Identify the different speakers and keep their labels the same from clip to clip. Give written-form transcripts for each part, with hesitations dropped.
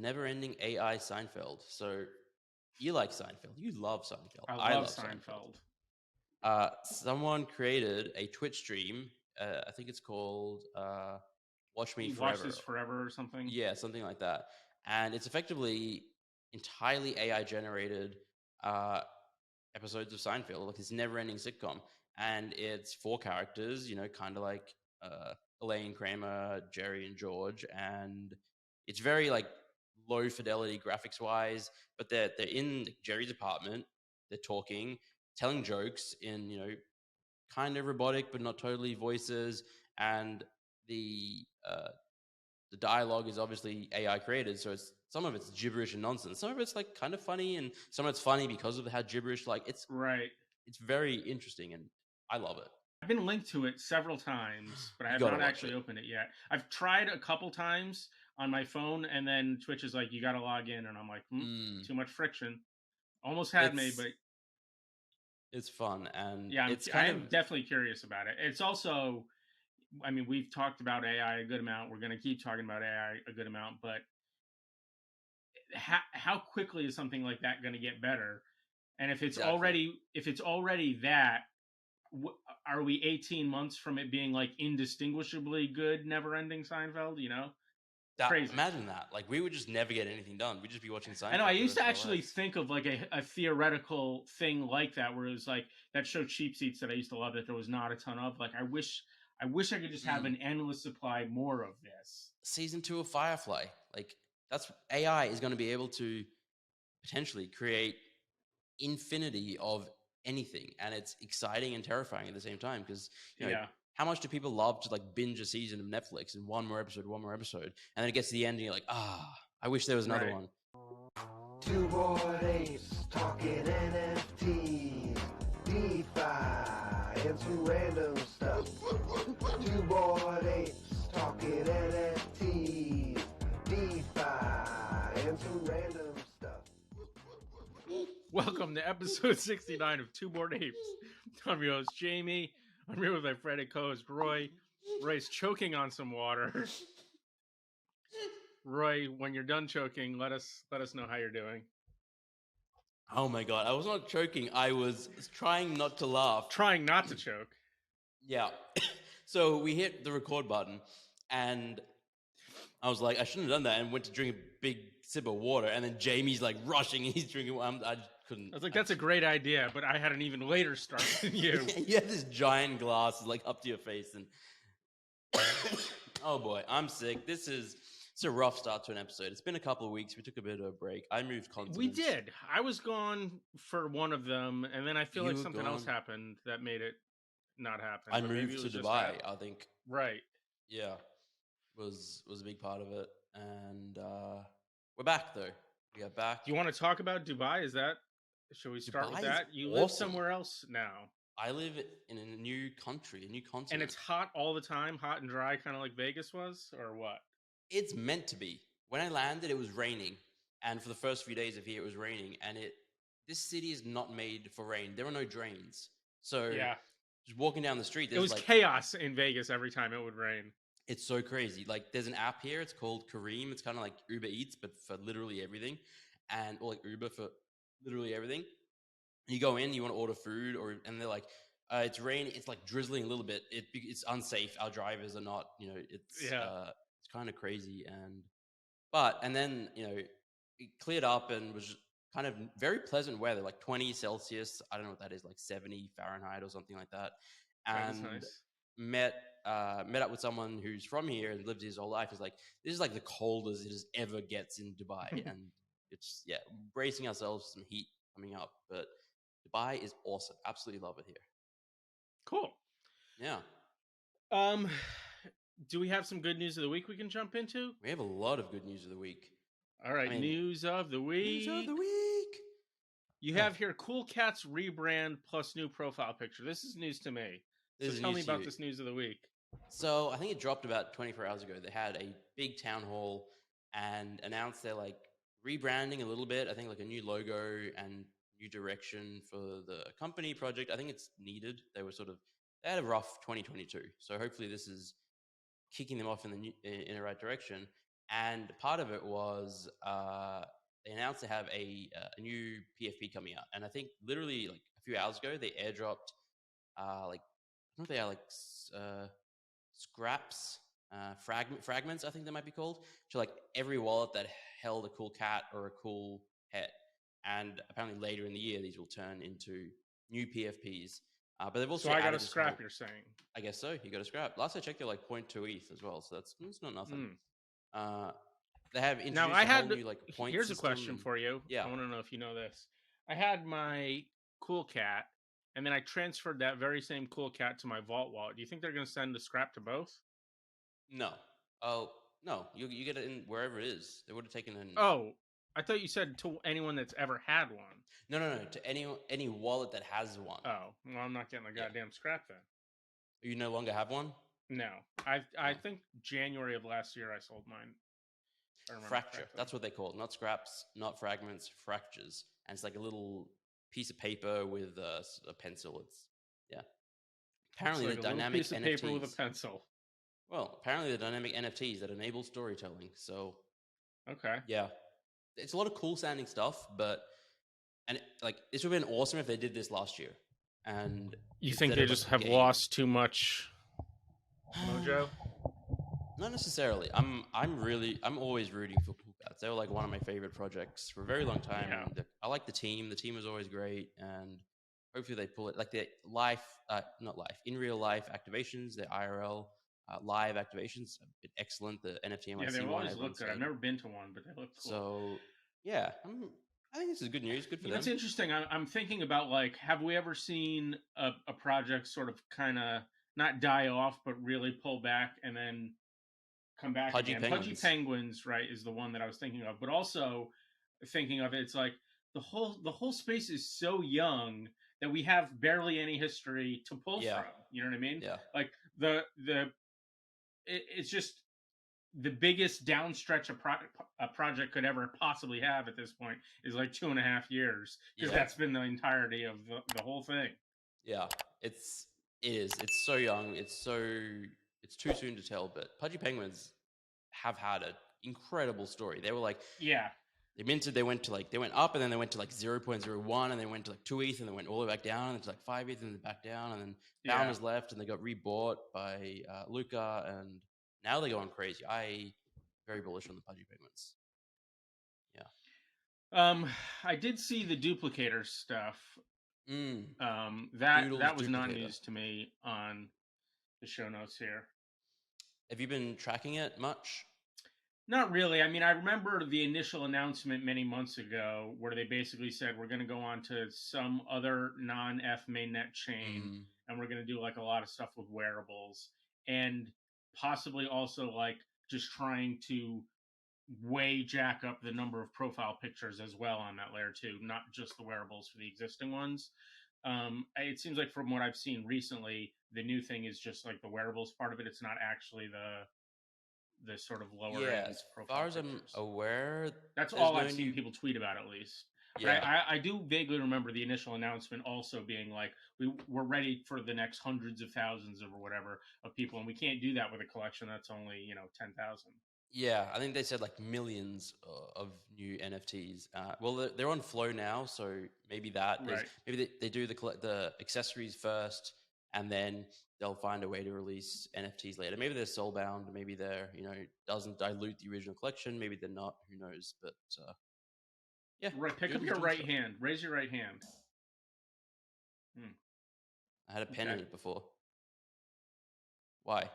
Speaker 1: never-ending AI Seinfeld. So you like Seinfeld. You love Seinfeld.
Speaker 2: I love Seinfeld.
Speaker 1: Someone created a Twitch stream. I think it's called Watch Me Forever.
Speaker 2: Watch This Forever or something.
Speaker 1: Yeah, something like that. And it's effectively entirely AI generated episodes of Seinfeld, like this never-ending sitcom. And it's 4 characters, kind of like Elaine, Kramer, Jerry, and George. And it's very like low fidelity graphics wise, but they're in Jerry's apartment. They're talking, telling jokes in kind of robotic but not totally voices, and the dialogue is obviously AI created, so some of it's gibberish and nonsense. Some of it's like kind of funny, and some of it's funny because of how gibberish. Like it's very interesting, and I love it.
Speaker 2: I've been linked to it several times, but I have not actually opened it yet. I've tried a couple times on my phone, and then Twitch is like, you got to log in, and I'm like, too much friction. Almost had me, but
Speaker 1: it's fun, and
Speaker 2: yeah, I'm definitely curious about it. It's also, I mean, we've talked about AI a good amount. We're going to keep talking about AI a good amount, but how quickly is something like that going to get better? And if it's already that, are we 18 months from it being like indistinguishably good, never-ending Seinfeld? Crazy.
Speaker 1: Imagine that. Like, we would just never get anything done. We'd just be watching Seinfeld.
Speaker 2: I know. I used to actually think of like a theoretical thing like that, where it was like that show Cheap Seats that I used to love that there was not a ton of. Like, I wish I could just have an endless supply more of this.
Speaker 1: Season 2 of Firefly. Like, that's AI is going to be able to potentially create infinity of anything, and it's exciting and terrifying at the same time, because how much do people love to like binge a season of Netflix and one more episode, and then it gets to the end and you're like, I wish there was another one.
Speaker 3: Two Bored Apes talking NFTs, DeFi, and some random stuff. Two Bored Apes talking NFTs, DeFi, and some random stuff.
Speaker 2: Welcome to episode 69 of Two Bored Apes. I'm your host, Jamie. I'm here with my friend and co-host, Roy. Roy's choking on some water. Roy, when you're done choking, let us know how you're doing.
Speaker 1: Oh my god, I was not choking. I was trying not to laugh.
Speaker 2: Trying not to choke.
Speaker 1: Yeah. So we hit the record button, and I was like, I shouldn't have done that, and went to drink a big sip of water, and then Jamie's like rushing, and he's drinking. I just couldn't.
Speaker 2: I was like, that's a great idea, but I had an even later start than you.
Speaker 1: You had this giant glass like up to your face, and oh boy, I'm sick. It's a rough start to an episode. It's been a couple of weeks. We took a bit of a break. I moved continents.
Speaker 2: We did. I was gone for one of them, and then I feel like something else happened that made it not happen.
Speaker 1: I moved to Dubai, I think.
Speaker 2: Right.
Speaker 1: Yeah. Was a big part of it. And we're back, though. We are back.
Speaker 2: Do you want to talk about Dubai? Should we start with that? You live somewhere else now.
Speaker 1: I live in a new country, a new continent.
Speaker 2: And it's hot all the time, hot and dry, kind of like Vegas was, or what?
Speaker 1: It's meant to be. When I landed, it was raining. And for the first few days of here, it was raining. And this city is not made for rain. There are no drains. So just walking down the street,
Speaker 2: it was like chaos in Vegas every time it would rain.
Speaker 1: It's so crazy. Like, there's an app here. It's called Kareem. It's kind of like Uber Eats, but for literally everything. Or like Uber for literally everything. You go in, you want to order food, and they're like, it's raining. It's like drizzling a little bit. It's unsafe. Our drivers are not, it's kind of crazy. And then, it cleared up and was just kind of very pleasant weather, like 20 Celsius. I don't know what that is, like 70 Fahrenheit or something like that. And
Speaker 2: nice.
Speaker 1: Met up with someone who's from here and lived his whole life. Is like, this is like the coldest it ever gets in Dubai. And it's, bracing ourselves for some heat coming up. But Dubai is awesome. Absolutely love it here.
Speaker 2: Cool.
Speaker 1: Yeah.
Speaker 2: Do we have some good news of the week we can jump into?
Speaker 1: We have a lot of good news of the week.
Speaker 2: All right, news of the week.
Speaker 1: News of the week.
Speaker 2: You have here Cool Cat's rebrand plus new profile picture. This is news to me. So tell me about this news of the week.
Speaker 1: So I think it dropped about 24 hours ago. They had a big town hall and announced they're like rebranding a little bit. I think like a new logo and new direction for the company project. I think it's needed. They had a rough 2022. So hopefully this is kicking them off in the right direction. And part of it was they announced they have a new PFP coming out, and I think literally like a few hours ago they airdropped like I don't know if they are like scraps, fragments, I think they might be called, to like every wallet that held a cool cat or a cool pet. And apparently later in the year, these will turn into new PFPs. But they've also
Speaker 2: So I got
Speaker 1: added
Speaker 2: a
Speaker 1: this
Speaker 2: scrap,
Speaker 1: whole,
Speaker 2: you're saying?
Speaker 1: I guess so. You got to scrap. Last I checked, you're like 0.2 ETH as well, so that's not nothing. They have
Speaker 2: Now,
Speaker 1: introduced
Speaker 2: I
Speaker 1: a whole
Speaker 2: had.
Speaker 1: new like point
Speaker 2: Here's a
Speaker 1: system.
Speaker 2: question for you.
Speaker 1: Yeah,
Speaker 2: I want to know if you know this. I had my Cool Cat, and then I transferred that very same Cool Cat to my Vault wallet. Do you think they're going to send a scrap to both?
Speaker 1: no. Oh, no. You get it in wherever it is. They would have taken an.
Speaker 2: Oh, I thought you said to anyone that's ever had one.
Speaker 1: No. To any wallet that has one.
Speaker 2: Oh, well, I'm not getting a goddamn scrap then.
Speaker 1: You no longer have one?
Speaker 2: No, I think January of last year I sold mine.
Speaker 1: Fracture. That's what they call it. Not scraps, not fragments, fractures. And it's like a little piece of paper with a pencil. It's apparently
Speaker 2: like
Speaker 1: the
Speaker 2: a
Speaker 1: dynamic
Speaker 2: piece of
Speaker 1: NFTs.
Speaker 2: paper with a pencil.
Speaker 1: Well, apparently the dynamic NFTs that enable storytelling. So
Speaker 2: okay,
Speaker 1: yeah, it's a lot of cool sounding stuff. And this would have been awesome if they did this last year. And
Speaker 2: you think they just have lost too much mojo?
Speaker 1: Not necessarily. I'm always rooting for Cool Cats. They were like one of my favorite projects for a very long time.
Speaker 2: Yeah.
Speaker 1: I like the team. The team was always great, and hopefully they pull it like the not life, in real life activations, the IRL live activations have been excellent. The NFT MIC
Speaker 2: they
Speaker 1: one,
Speaker 2: always look good. I've never been to one, but they look cool.
Speaker 1: So yeah, I think this is good news. Good for them.
Speaker 2: That's interesting. I'm thinking about have we ever seen a project sort of kind of not die off, but really pull back and then come back again? Pudgy Penguins, right, is the one that I was thinking of, but also thinking of it's like the whole space is so young that we have barely any history to pull from. You know what I mean?
Speaker 1: Yeah.
Speaker 2: Like it's just the biggest downstretch a project could ever possibly have at this point is like 2.5 years, because that's been the entirety of the whole thing.
Speaker 1: Yeah, it is. It's so young. It's too soon to tell. But Pudgy Penguins have had an incredible story. They were like, they minted. They went up, and then they went to like 0.01, and they went to like 2 ETH, and they went all the way back down, and it's like 5 ETH, and then back down, and then founders left, and they got rebought by Luca, and now they're going crazy. I very bullish on the Pudgy Penguins.
Speaker 2: Yeah. I did see the duplicator stuff. That was not news to me on the show notes here.
Speaker 1: Have you been tracking it much?
Speaker 2: Not really. I mean, I remember the initial announcement many months ago where they basically said we're going to go on to some other non-F mainnet chain, and we're going to do like a lot of stuff with wearables, and possibly also like just trying to way jack up the number of profile pictures as well on that layer too, not just the wearables for the existing ones. It seems like from what I've seen recently, the new thing is just like the wearables part of it. It's not actually the sort of lower end profile
Speaker 1: as far
Speaker 2: pictures.
Speaker 1: as I'm aware,
Speaker 2: that's all I've seen people tweet about, at least. But I do vaguely remember the initial announcement also being like, we're ready for the next hundreds of thousands or whatever of people, and we can't do that with a collection that's only 10,000.
Speaker 1: Yeah, I think they said like millions of new NFTs. Well, they're on Flow now, so maybe maybe they do the accessories first, and then they'll find a way to release NFTs later. Maybe they're soulbound. Maybe they're doesn't dilute the original collection. Maybe they're not. Who knows? But yeah.
Speaker 2: Right. Pick up your right hand. Raise your right hand.
Speaker 1: I had a pen in it before. Why?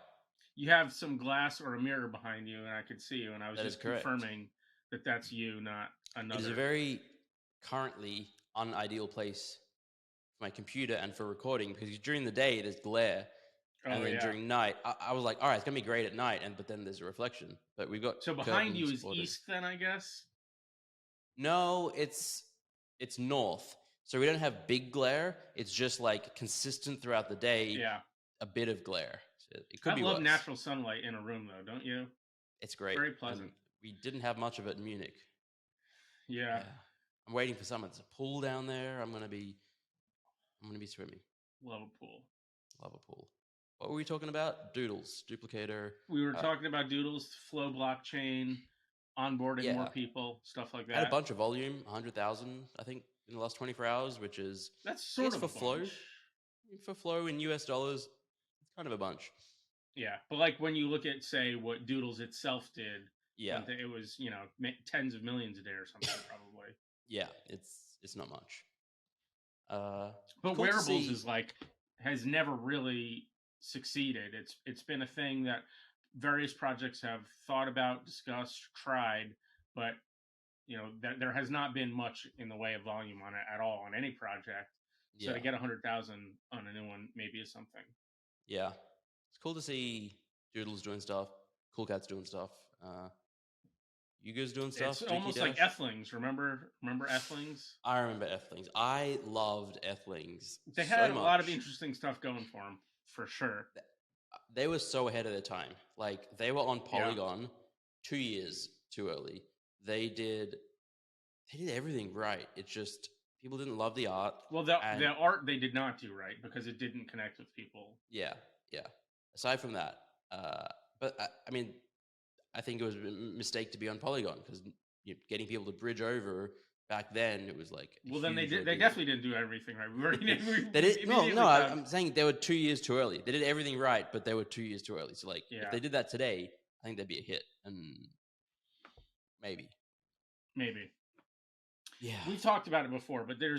Speaker 2: You have some glass or a mirror behind you, and I could see you, and I was just confirming that that's you, not another.
Speaker 1: It is a very currently unideal place for my computer and for recording, because during the day there's glare, and then during night, I was like, all right, it's gonna be great at night, but then there's a reflection. But we've got
Speaker 2: so behind you is east, then I guess.
Speaker 1: No, it's north, so we don't have big glare. It's just like consistent throughout the day.
Speaker 2: Yeah,
Speaker 1: a bit of glare. It could be
Speaker 2: love
Speaker 1: worse.
Speaker 2: Natural sunlight in a room, though, don't you?
Speaker 1: It's great.
Speaker 2: Very pleasant.
Speaker 1: And we didn't have much of it in Munich.
Speaker 2: Yeah.
Speaker 1: I'm waiting for someone. There's a pool down there. I'm gonna be swimming.
Speaker 2: Love a pool.
Speaker 1: Love a pool. What were we talking about? Doodles, duplicator.
Speaker 2: We were talking about Doodles, Flow blockchain, onboarding more people, stuff like that.
Speaker 1: Had a bunch of volume, 100,000, I think, in the last 24 hours, which is
Speaker 2: that's sort of
Speaker 1: for
Speaker 2: a
Speaker 1: Flow.
Speaker 2: bunch.
Speaker 1: For Flow in US dollars, it's kind of a bunch.
Speaker 2: Yeah, but like when you look at, say, what Doodles itself did, it was, you know, tens of millions a day or something, probably.
Speaker 1: Yeah, it's not much.
Speaker 2: But
Speaker 1: cool
Speaker 2: wearables is like has never really succeeded. It's been a thing that various projects have thought about, discussed, tried, but you know there has not been much in the way of volume on it at all on any project. So to get 100,000 on a new one maybe is something.
Speaker 1: Yeah, it's cool to see Doodles doing stuff, Cool Cats doing stuff. You guys doing stuff?
Speaker 2: It's almost like Ethlings. Remember Ethlings?
Speaker 1: I remember Ethlings. I loved Ethlings.
Speaker 2: They had a lot of interesting stuff going for them, for sure.
Speaker 1: They were so ahead of their time. Like, they were on Polygon 2 years too early. They did everything right. It's just people didn't love the art.
Speaker 2: Well, the art they did not do right because it didn't connect with people.
Speaker 1: Yeah. Aside from that, but I mean, I think it was a mistake to be on Polygon because getting people to bridge over back then, it was like.
Speaker 2: Well, then they definitely didn't do everything right. We already
Speaker 1: they did. No. I'm saying they were 2 years too early. They did everything right, but they were 2 years too early. So like, if they did that today, I think that'd be a hit, and maybe. Yeah,
Speaker 2: we've talked about it before, but there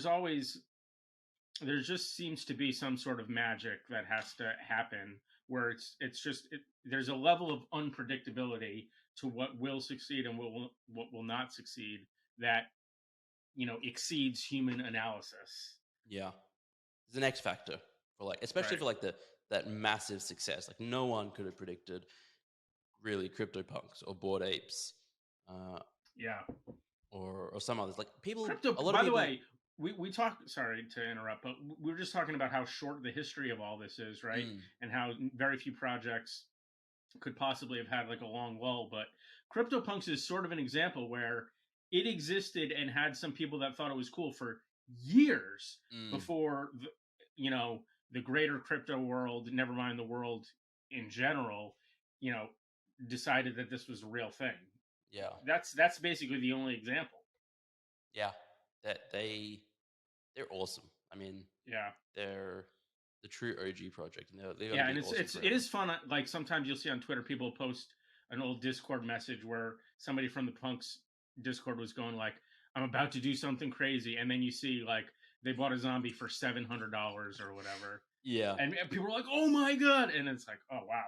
Speaker 2: just seems to be some sort of magic that has to happen where there's a level of unpredictability to what will succeed and what will not succeed that, you know, exceeds human analysis.
Speaker 1: Yeah, there's an X factor for like, especially for like that massive success. Like no one could have predicted really CryptoPunks or Bored Apes. Or some others, like people.
Speaker 2: By the way, we talk. Sorry to interrupt, but we were just talking about how short the history of all this is, right? And how very few projects could possibly have had like a long lull. But CryptoPunks is sort of an example where it existed and had some people that thought it was cool for years before the greater crypto world, never mind the world in general, you know, decided that this was a real thing.
Speaker 1: Yeah,
Speaker 2: that's basically the only example.
Speaker 1: Yeah, that they're awesome. I mean, they're the true OG project. And
Speaker 2: and it is fun. Like sometimes you'll see on Twitter people post an old Discord message where somebody from the Punks Discord was going like, "I'm about to do something crazy," and then you see like they bought a zombie for $700 or whatever.
Speaker 1: Yeah,
Speaker 2: and people are like, "Oh my god!" And it's like, "Oh wow."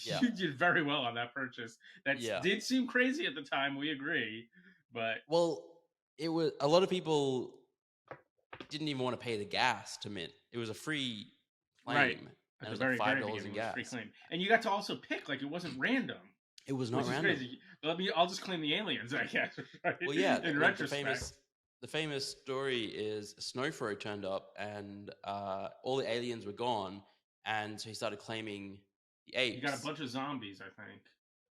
Speaker 2: Yeah. You did very well on that purchase. That did seem crazy at the time. We agree, but
Speaker 1: it was a lot of people didn't even want to pay the gas to mint. It was a free claim,
Speaker 2: right?
Speaker 1: And it was like $5 in gas.
Speaker 2: Free claim, and you got to also pick. Like it wasn't random.
Speaker 1: It was not random.
Speaker 2: Crazy. I'll just claim the aliens, I guess. Right?
Speaker 1: Well, yeah.
Speaker 2: In retrospect,
Speaker 1: the famous story is Snowfro turned up, and all the aliens were gone, and so he started claiming the apes.
Speaker 2: He got a bunch of zombies, I think.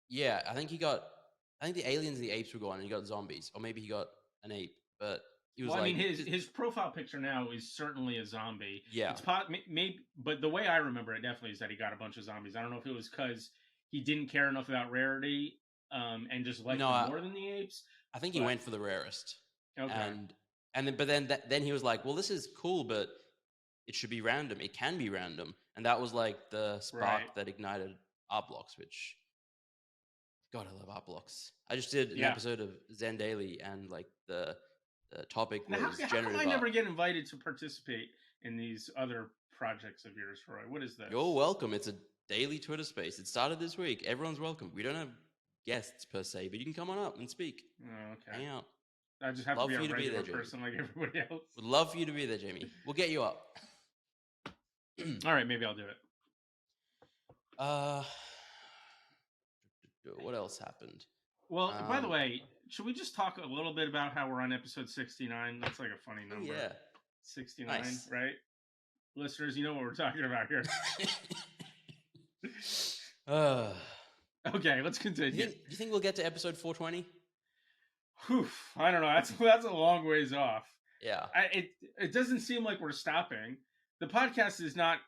Speaker 1: Yeah, I think the aliens and the apes were gone, and he got zombies, or maybe he got an ape. But he was
Speaker 2: I mean, his profile picture now is certainly a zombie.
Speaker 1: Yeah,
Speaker 2: it's maybe, but the way I remember it definitely is that he got a bunch of zombies. I don't know if it was because he didn't care enough about rarity, and just liked them more than the apes.
Speaker 1: I think he went for the rarest.
Speaker 2: Okay,
Speaker 1: and then he was like, "Well, this is cool, but it should be random. It can be random." And that was like the spark that ignited art blocks, which, God, I love art blocks. I just did an episode of Zen Daily, and like the topic was generative art.
Speaker 2: How come I never get invited to participate in these other projects of yours, Roy? What is this?
Speaker 1: You're welcome. It's a daily Twitter space. It started this week. Everyone's welcome. We don't have guests per se, but you can come on up and speak.
Speaker 2: Oh, okay.
Speaker 1: Hang out.
Speaker 2: I just have to be a regular person like everybody else.
Speaker 1: Would love for you to be there, Jamie. We'll get you up.
Speaker 2: All right, maybe I'll do it.
Speaker 1: What else happened?
Speaker 2: Well, by the way, should we just talk a little bit about how we're on episode 69? That's like a funny number.
Speaker 1: Yeah.
Speaker 2: 69, nice. Right? Listeners, you know what we're talking about here. Okay, let's continue.
Speaker 1: Do you think we'll get to episode 420?
Speaker 2: I don't know. That's a long ways off.
Speaker 1: Yeah.
Speaker 2: It doesn't seem like we're stopping. The podcast is not,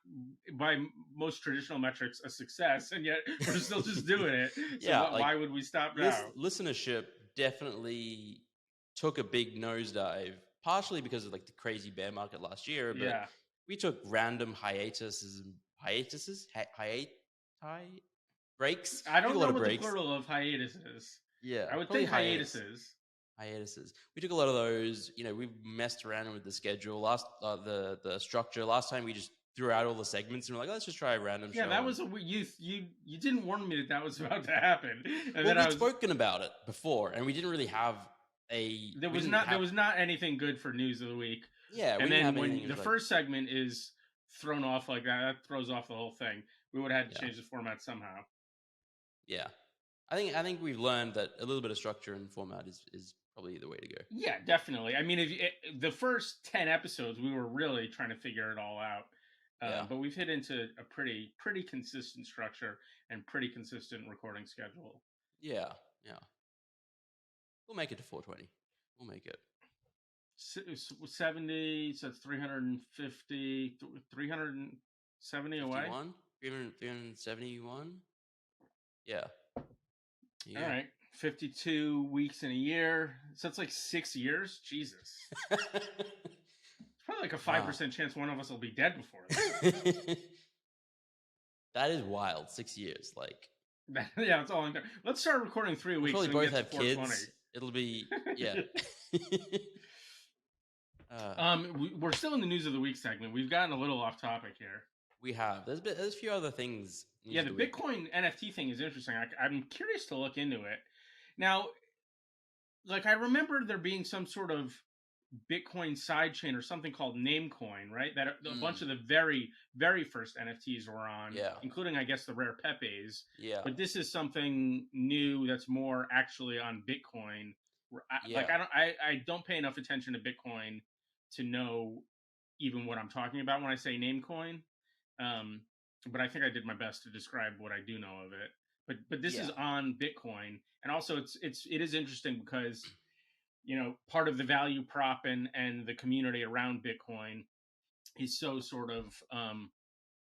Speaker 2: by most traditional metrics, a success, and yet we're still just doing it. So why would we stop now?
Speaker 1: Listenership definitely took a big nosedive, partially because of like the crazy bear market last year, but we took random hiatuses, breaks.
Speaker 2: I don't know what the plural of hiatus is.
Speaker 1: Yeah,
Speaker 2: I would think hiatuses.
Speaker 1: We took a lot of those. You know, we've messed around with the schedule. The structure. Last time we just threw out all the segments and we're like, let's just try a random show.
Speaker 2: Yeah, that was you didn't warn me that was about to happen. And
Speaker 1: then we'd spoken about it before, and we didn't really have a.
Speaker 2: There was not anything good for news of the week.
Speaker 1: Yeah,
Speaker 2: and then when the first segment is thrown off like that throws off the whole thing. We would have had to change the format somehow.
Speaker 1: Yeah, I think we've learned that a little bit of structure and format is probably the way to go.
Speaker 2: Yeah, definitely. I mean, the first 10 episodes, we were really trying to figure it all out. But we've hit into a pretty consistent structure and pretty consistent recording schedule.
Speaker 1: Yeah. We'll make it to 420. We'll make it.
Speaker 2: 70, so that's 350, 370 away?
Speaker 1: 371? Yeah.
Speaker 2: All right. 52 weeks in a year. So that's like 6 years? Jesus. It's probably like a 5% chance one of us will be dead before that.
Speaker 1: That is wild. 6 years. Like.
Speaker 2: Yeah, that's all I'm doing. Let's start recording 3 weeks.
Speaker 1: We'll probably both have kids. It'll be, yeah.
Speaker 2: We're still in the news of the week segment. We've gotten a little off topic here.
Speaker 1: We have. There's a few other things.
Speaker 2: Yeah, the Bitcoin NFT thing is interesting. I'm curious to look into it. Now, like, I remember there being some sort of Bitcoin sidechain or something called Namecoin, right? That a bunch of the very, very first NFTs were on, including, I guess, the rare Pepes.
Speaker 1: Yeah.
Speaker 2: But this is something new that's more actually on Bitcoin. Like, I don't pay enough attention to Bitcoin to know even what I'm talking about when I say Namecoin. But I think I did my best to describe what I do know of it. But this is on Bitcoin, and also it is interesting because, you know, part of the value prop and the community around Bitcoin is so sort of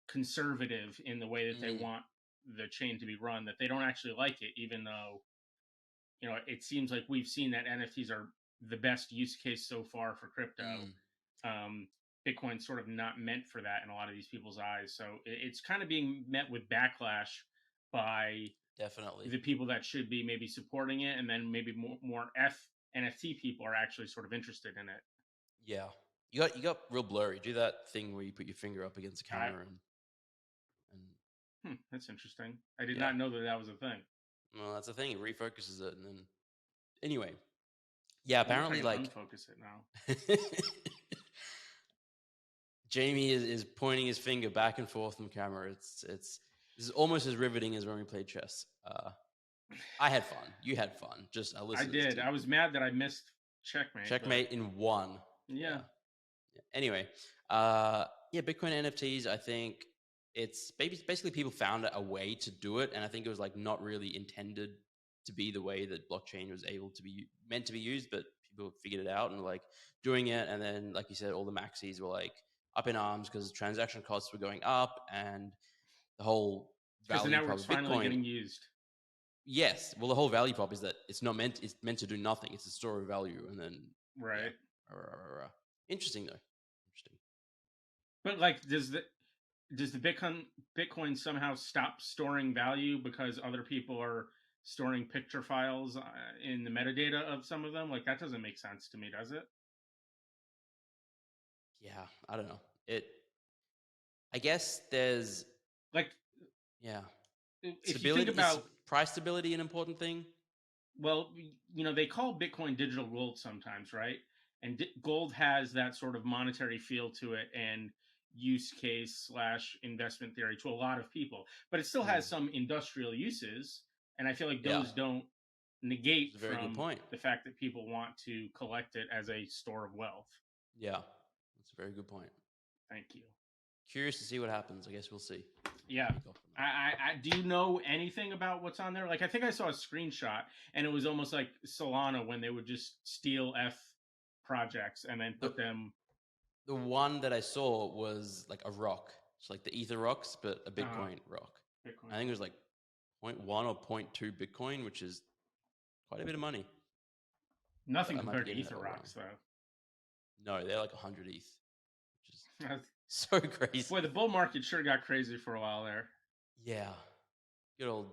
Speaker 2: conservative in the way that they want the chain to be run, that they don't actually like it, even though, you know, it seems like we've seen that NFTs are the best use case so far for crypto. Bitcoin's sort of not meant for that in a lot of these people's eyes. So it's kind of being met with backlash by
Speaker 1: definitely
Speaker 2: the people that should be maybe supporting it, and then maybe more NFT people are actually sort of interested in it.
Speaker 1: Yeah. You got real blurry. Do that thing where you put your finger up against the camera and
Speaker 2: that's interesting. I did not know that was a thing.
Speaker 1: Well, that's the thing. It refocuses it, and then anyway. Yeah, apparently like
Speaker 2: unfocus it now.
Speaker 1: Jamie is pointing his finger back and forth on camera. This is almost as riveting as when we played chess. I had fun. You had fun.
Speaker 2: I did. I was mad that I missed checkmate.
Speaker 1: Checkmate in one.
Speaker 2: Yeah.
Speaker 1: Anyway, Bitcoin NFTs. I think it's basically people found a way to do it, and I think it was like not really intended to be the way that blockchain was meant to be used, but people figured it out and were like doing it. And then, like you said, all the maxis were like up in arms because transaction costs were going up, and the whole value
Speaker 2: the network's
Speaker 1: prop of Bitcoin
Speaker 2: finally getting used.
Speaker 1: Yes, well, the whole value prop is that it's meant to do nothing. It's a store of value, and then
Speaker 2: right.
Speaker 1: Yeah. Interesting though. Interesting.
Speaker 2: But like, does the Bitcoin somehow stop storing value because other people are storing picture files in the metadata of some of them? Like, that doesn't make sense to me, does it?
Speaker 1: Yeah, I don't know. I guess there's
Speaker 2: like,
Speaker 1: if you think about price stability, an important thing.
Speaker 2: Well, you know, they call Bitcoin digital gold sometimes, right? And gold has that sort of monetary feel to it and use case / investment theory to a lot of people, but it still has some industrial uses, and I feel like those don't negate from the fact that people want to collect it as a store of wealth.
Speaker 1: Yeah, that's a very good point.
Speaker 2: Thank you.
Speaker 1: Curious to see what happens. I guess we'll see.
Speaker 2: Yeah. I do you know anything about what's on there? Like, I think I saw a screenshot, and it was almost like Solana when they would just steal projects and then put them.
Speaker 1: The one that I saw was like a rock. It's like the Ether rocks, but a Bitcoin rock.
Speaker 2: Bitcoin.
Speaker 1: I think it was like 0.1 or 0.2 Bitcoin, which is quite a bit of money.
Speaker 2: Nothing
Speaker 1: I might be
Speaker 2: compared to
Speaker 1: getting that
Speaker 2: Ether
Speaker 1: all
Speaker 2: rocks, though.
Speaker 1: No, they're like 100 ETH, which is so crazy.
Speaker 2: Boy, the bull market sure got crazy for a while there.
Speaker 1: Yeah, good old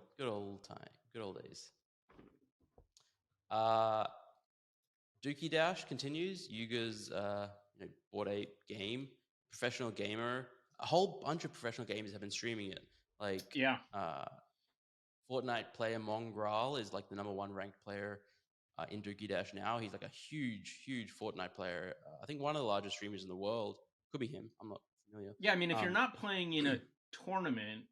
Speaker 1: time, good old days. Dookey Dash continues. Yuga's Bored Ape game, professional gamer. A whole bunch of professional gamers have been streaming it. Like Fortnite player Mongraal is like the #1 ranked player in Dookey Dash now. He's like a huge Fortnite player. I think one of the largest streamers in the world. Could be him. I'm not familiar.
Speaker 2: Yeah, I mean, if you're not playing in a tournament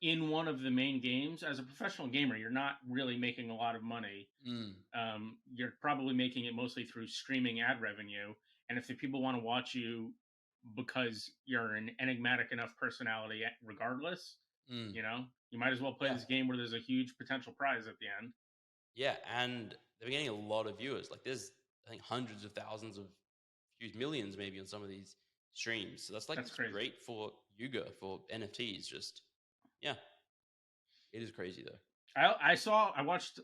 Speaker 2: in one of the main games, as a professional gamer, you're not really making a lot of money. You're probably making it mostly through streaming ad revenue. And if the people want to watch you because you're an enigmatic enough personality regardless, you might as well play this game where there's a huge potential prize at the end.
Speaker 1: Yeah, and they're getting a lot of viewers. Like there's, I think, hundreds of thousands of views, millions maybe on some of these streams. So that's great for Yuga, for NFTs. Just, yeah, it is crazy though.
Speaker 2: I watched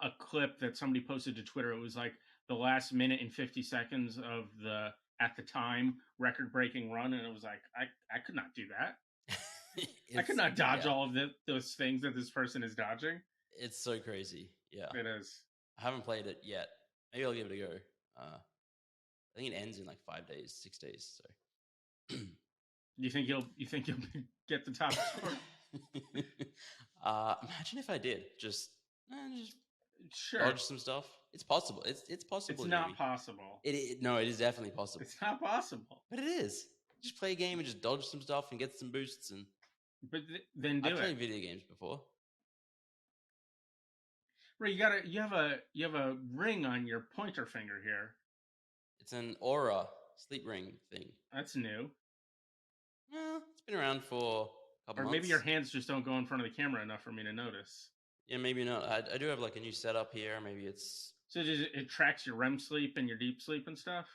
Speaker 2: a clip that somebody posted to Twitter. It was like the last minute and 50 seconds of the, at the time, record-breaking run, and it was like, I could not do that. I could not dodge all of those things that this person is dodging.
Speaker 1: It's so crazy. Yeah,
Speaker 2: it is.
Speaker 1: I haven't played it yet. Maybe I'll give it a go. I think it ends in like 5 days, 6 days. So,
Speaker 2: you think you'll get the top score?
Speaker 1: Imagine if I did. Just
Speaker 2: sure
Speaker 1: dodge some stuff. It's possible. It's possible.
Speaker 2: It's not possible.
Speaker 1: No, it is definitely possible.
Speaker 2: It's not possible.
Speaker 1: But it is. Just play a game and just dodge some stuff and get some boosts and.
Speaker 2: But then do it.
Speaker 1: I've played video games before.
Speaker 2: Right, you have a ring on your pointer finger here.
Speaker 1: It's an aura sleep ring thing.
Speaker 2: That's new.
Speaker 1: Well, it's been around for a couple months.
Speaker 2: Or maybe your hands just don't go in front of the camera enough for me to notice.
Speaker 1: Yeah, maybe not. I do have like a new setup here. Maybe it's...
Speaker 2: So it tracks your REM sleep and your deep sleep and stuff?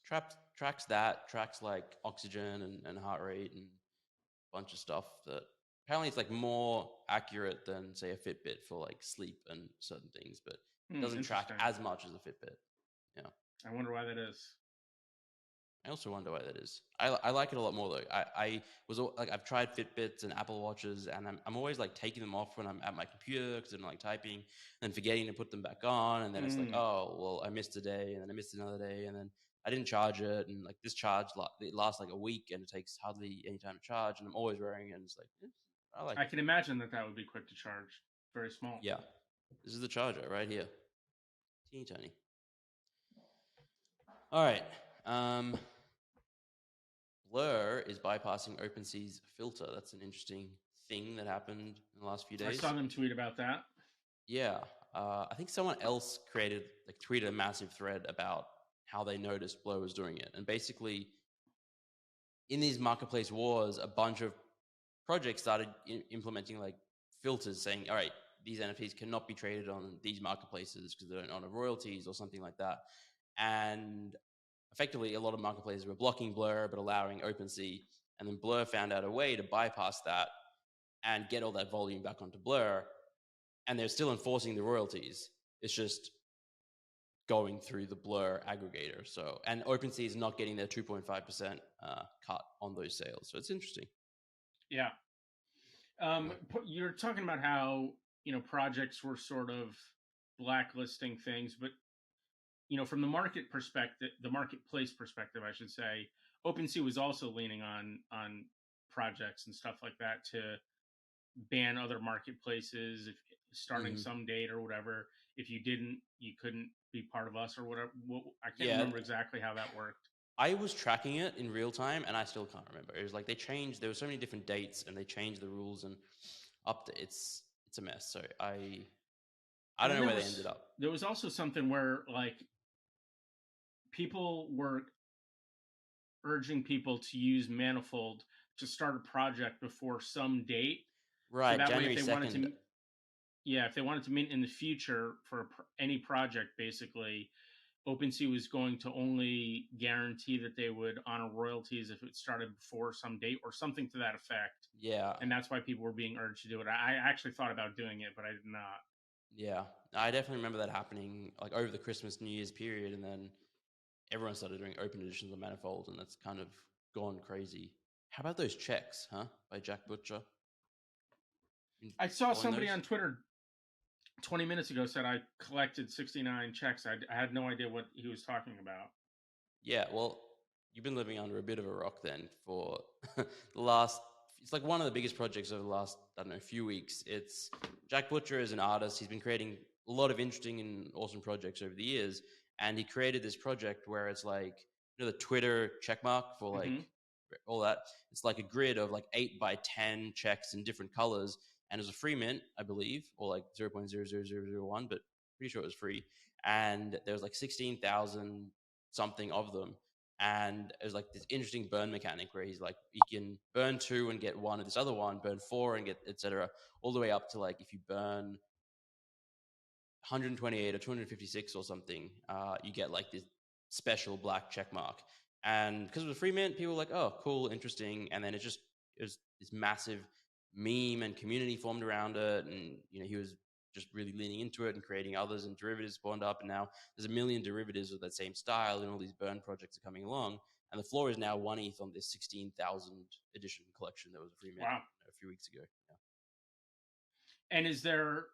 Speaker 1: Tracks that. Tracks like oxygen and heart rate and a bunch of stuff that... Apparently it's like more accurate than, say, a Fitbit for like sleep and certain things, but it doesn't track as much as a Fitbit. Yeah.
Speaker 2: I wonder why that is.
Speaker 1: I also wonder why that is. I like it a lot more though. I was like, I've tried Fitbits and Apple Watches, and I'm always like taking them off when I'm at my computer because I don't like typing, and forgetting to put them back on, and then it's like, oh well, I missed a day, and then I missed another day, and then I didn't charge it, and like this charge it lasts like a week, and it takes hardly any time to charge, and I'm always wearing it, and it's like
Speaker 2: I can imagine that would be quick to charge. Very small.
Speaker 1: Yeah, this is the charger right here, teeny tiny. All right. Blur is bypassing OpenSea's filter. That's an interesting thing that happened in the last few days.
Speaker 2: I saw them tweet about that.
Speaker 1: Yeah. I think someone else tweeted a massive thread about how they noticed Blur was doing it. And basically, in these marketplace wars, a bunch of projects started implementing like filters saying, all right, these NFTs cannot be traded on these marketplaces because they don't honor royalties or something like that. And effectively, a lot of marketplaces were blocking Blur but allowing OpenSea. And then Blur found out a way to bypass that and get all that volume back onto Blur. And they're still enforcing the royalties. It's just going through the Blur aggregator. So, and OpenSea is not getting their 2.5% cut on those sales. So it's interesting.
Speaker 2: Yeah. You're talking about how, projects were sort of blacklisting things, but from the market perspective, the marketplace perspective, I should say, OpenSea was also leaning on projects and stuff like that to ban other marketplaces starting some date or whatever. If you didn't, you couldn't be part of us or whatever. I can't remember exactly how that worked.
Speaker 1: I was tracking it in real time, and I still can't remember. It was like there were so many different dates, and they changed the rules and it's a mess. So I don't know where they ended up.
Speaker 2: There was also something where like people were urging people to use Manifold to start a project before some date.
Speaker 1: Right,
Speaker 2: so that
Speaker 1: January
Speaker 2: way if they
Speaker 1: 2nd.
Speaker 2: If they wanted to mint in the future for any project, basically, OpenSea was going to only guarantee that they would honor royalties if it started before some date or something to that effect.
Speaker 1: Yeah.
Speaker 2: And that's why people were being urged to do it. I actually thought about doing it, but I did not.
Speaker 1: Yeah. I definitely remember that happening like over the Christmas, New Year's period. And then everyone started doing open editions of Manifold, and that's kind of gone crazy. How about those checks, huh? By Jack Butcher.
Speaker 2: I saw somebody on Twitter 20 minutes ago said I collected 69 checks. I had no idea what he was talking about.
Speaker 1: Yeah, well, you've been living under a bit of a rock then for the last... It's like one of the biggest projects over the last, I don't know, few weeks. It's Jack Butcher is an artist. He's been creating a lot of interesting and awesome projects over the years. And he created this project where it's like, you know, the Twitter checkmark for like all that. It's like a grid of like 8x10 checks in different colors. And it was a free mint, I believe, or like 0.00001, but pretty sure it was free. And there was like 16,000 something of them. And it was like this interesting burn mechanic where he's like, you can burn 2 and get 1 of this other one, burn 4 and get etc. All the way up to like if you burn 128 or 256 or something, you get like this special black check mark. And because it was a free mint, people were like, oh, cool, interesting. And then it was this massive meme and community formed around it. And, you know, he was just really leaning into it and creating others, and derivatives spawned up. And now there's a million derivatives of that same style, and all these burn projects are coming along. And the floor is now 1 ETH on this 16,000 edition collection that was a free mint a few weeks ago. Yeah.
Speaker 2: And is there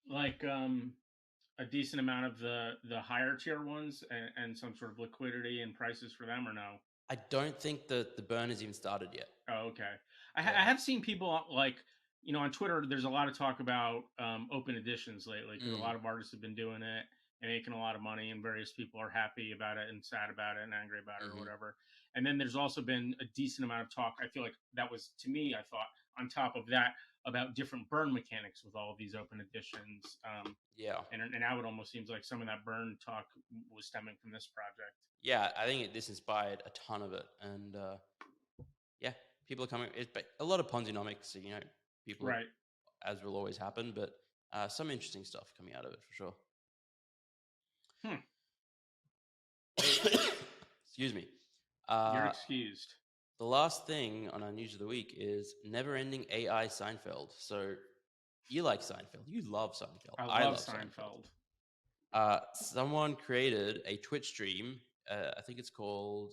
Speaker 2: like a decent amount of the higher tier ones and some sort of liquidity and prices for them, or no?
Speaker 1: I don't think that the burn has even started yet.
Speaker 2: Oh, okay. I have seen people like, you know, on Twitter, there's a lot of talk about open editions lately because a lot of artists have been doing it and making a lot of money, and various people are happy about it and sad about it and angry about it or whatever. And then there's also been a decent amount of talk. I feel like that was, to me, I thought, on top of that, about different burn mechanics with all of these open editions. And now it almost seems like some of that burn talk was stemming from this project.
Speaker 1: Yeah, I think this inspired a ton of it. And yeah, people are coming. It's a lot of Ponzinomics, you know, people,
Speaker 2: right,
Speaker 1: as will always happen, but some interesting stuff coming out of it for sure. Excuse me.
Speaker 2: You're excused.
Speaker 1: The last thing on our news of the week is never-ending AI Seinfeld. So you like Seinfeld. You love Seinfeld.
Speaker 2: I love Seinfeld.
Speaker 1: Someone created a Twitch stream. I think it's called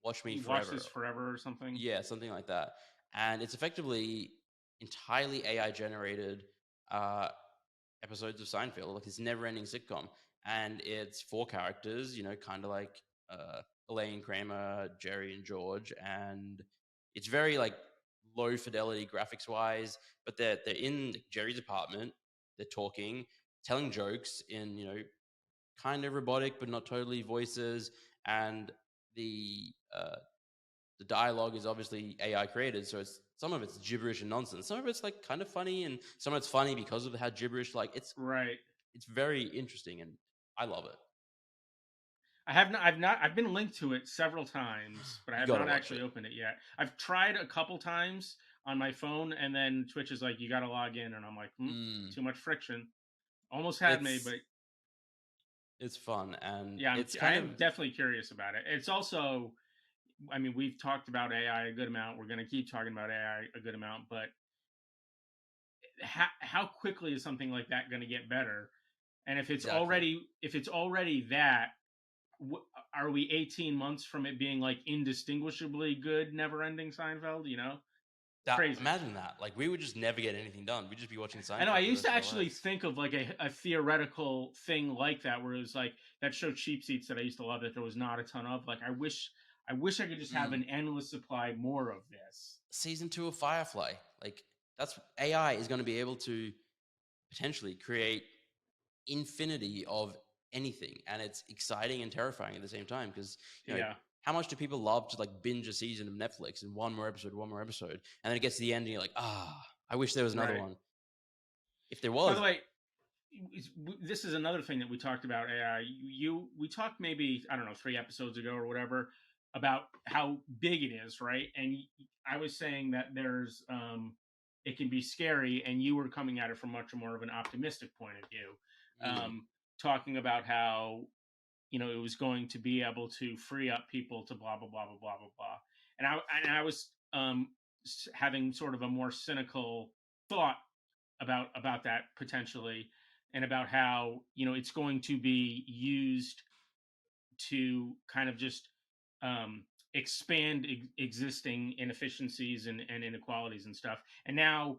Speaker 1: Watch Me Forever.
Speaker 2: Watch This Forever or something?
Speaker 1: Yeah, something like that. And it's effectively entirely AI-generated episodes of Seinfeld, like this never-ending sitcom. And it's 4 characters, you know, kind of like Elaine, Kramer, Jerry, and George. And it's very like low fidelity graphics-wise, but they're in Jerry's apartment. They're talking, telling jokes in, you know, kind of robotic but not totally voices, and the dialogue is obviously AI created, so some of it's gibberish and nonsense. Some of it's like kind of funny, and some of it's funny because of how gibberish. Like it's very interesting, and I love it.
Speaker 2: I've been linked to it several times, but I have not actually opened it yet. I've tried a couple times on my phone, and then Twitch is like, you got to log in, and I'm like, too much friction. Almost had me, but
Speaker 1: it's fun, and
Speaker 2: yeah,
Speaker 1: I'm
Speaker 2: definitely curious about it. It's also, I mean, we've talked about AI a good amount. We're going to keep talking about AI a good amount, but how quickly is something like that going to get better? And if it's already that, are we 18 months from it being like indistinguishably good, never-ending Seinfeld? You know, crazy.
Speaker 1: Imagine that. Like we would just never get anything done. We'd just be watching Seinfeld.
Speaker 2: I know. I used to actually think of like a theoretical thing like that, where it was like that show Cheap Seats that I used to love that there was not a ton of. Like I wish I could just have an endless supply more of this.
Speaker 1: Season 2 of Firefly. Like that's AI is going to be able to potentially create infinity of anything, and it's exciting and terrifying at the same time, because you know, how much do people love to like binge a season of Netflix and one more episode, and then it gets to the end and you're like, I wish there was another one. If there was.
Speaker 2: By the way, this is another thing that we talked about AI. We talked maybe, I don't know, 3 episodes ago or whatever about how big it is, right? And I was saying that there's it can be scary, and you were coming at it from much more of an optimistic point of view. talking about how, you know, it was going to be able to free up people to blah blah blah blah blah blah blah. And I was having sort of a more cynical thought about that potentially, and about how, you know, it's going to be used to kind of just expand existing inefficiencies and inequalities and stuff. And now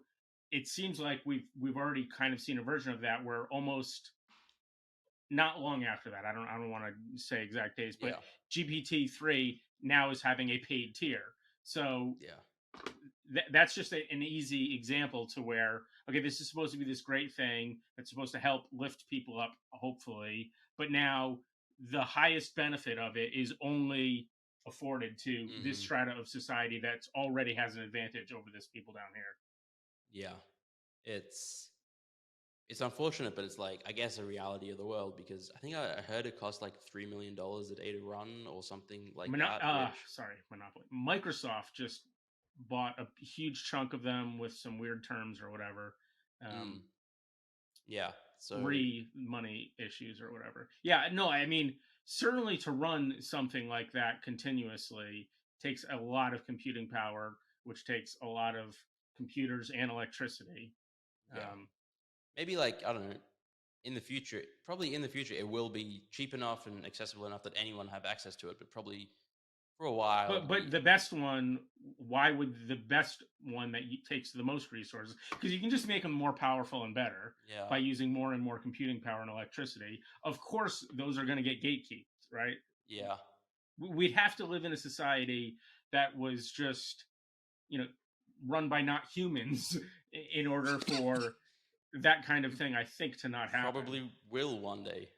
Speaker 2: it seems like we've already kind of seen a version of that, where almost not long after that, I don't want to say exact days, but GPT-3 now is having a paid tier. So that's just an easy example to where, okay, this is supposed to be this great thing that's supposed to help lift people up, hopefully, but now the highest benefit of it is only afforded to this strata of society that's already has an advantage over this people down here.
Speaker 1: Yeah, it's unfortunate, but it's like, I guess, a reality of the world, because I think I heard it cost like $3 million a day to run or something like that.
Speaker 2: Sorry, Monopoly. Microsoft just bought a huge chunk of them with some weird terms or whatever.
Speaker 1: Yeah, so
Speaker 2: money issues or whatever. Yeah, no, I mean, certainly to run something like that continuously takes a lot of computing power, which takes a lot of computers and electricity.
Speaker 1: Maybe, like, I don't know, in the future, it will be cheap enough and accessible enough that anyone have access to it, but probably for a while.
Speaker 2: But the best one, why would the best one that takes the most resources? Because you can just make them more powerful and better by using more and more computing power and electricity. Of course, those are going to get gatekeeped, right?
Speaker 1: Yeah.
Speaker 2: We'd have to live in a society that was just, you know, run by not humans in order for that kind of thing, I think, to not happen.
Speaker 1: Probably will one day.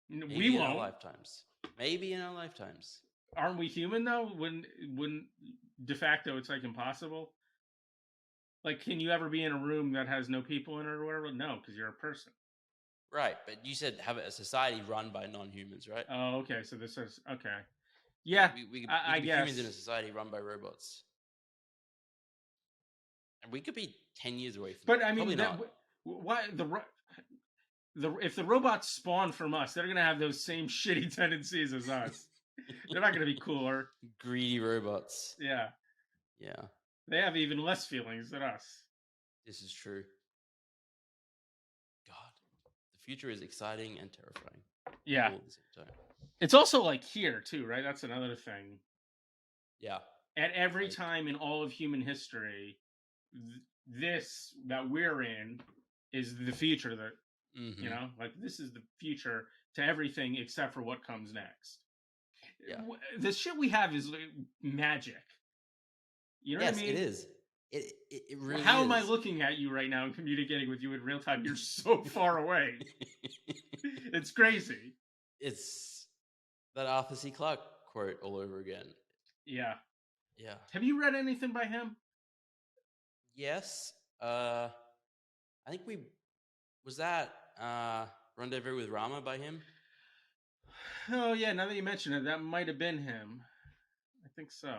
Speaker 2: We won't.
Speaker 1: In our lifetimes. Maybe in our lifetimes.
Speaker 2: Aren't we human though? Wouldn't de facto it's like impossible? Like, can you ever be in a room that has no people in it or whatever? No, because you're a person.
Speaker 1: Right, but you said have a society run by non-humans, right?
Speaker 2: Oh, okay. So this is okay. Yeah,
Speaker 1: we could
Speaker 2: I
Speaker 1: be
Speaker 2: guess
Speaker 1: humans in a society run by robots, and we could be 10 years away from.
Speaker 2: But I mean, why if the robots spawn from us, they're gonna have those same shitty tendencies as us. They're not going to be cooler.
Speaker 1: Greedy robots.
Speaker 2: Yeah.
Speaker 1: Yeah.
Speaker 2: They have even less feelings than us.
Speaker 1: This is true. God. The future is exciting and terrifying.
Speaker 2: Yeah.
Speaker 1: All at the same time.
Speaker 2: It's also like here, too, right? That's another thing.
Speaker 1: Yeah.
Speaker 2: At every time in all of human history, this that we're in is the future that, you know, like this is the future to everything except for what comes next.
Speaker 1: Yeah.
Speaker 2: The shit we have is magic. You know what I mean?
Speaker 1: It is. It really
Speaker 2: How
Speaker 1: is.
Speaker 2: am I looking at you right now and communicating with you in real time? You're so far away. It's crazy.
Speaker 1: It's that Arthur C. Clarke quote all over again.
Speaker 2: Yeah.
Speaker 1: Yeah.
Speaker 2: Have you read anything by him?
Speaker 1: Yes. I think was that Rendezvous with Rama by him?
Speaker 2: Oh yeah, now that you mention it, that might have been him. I think so.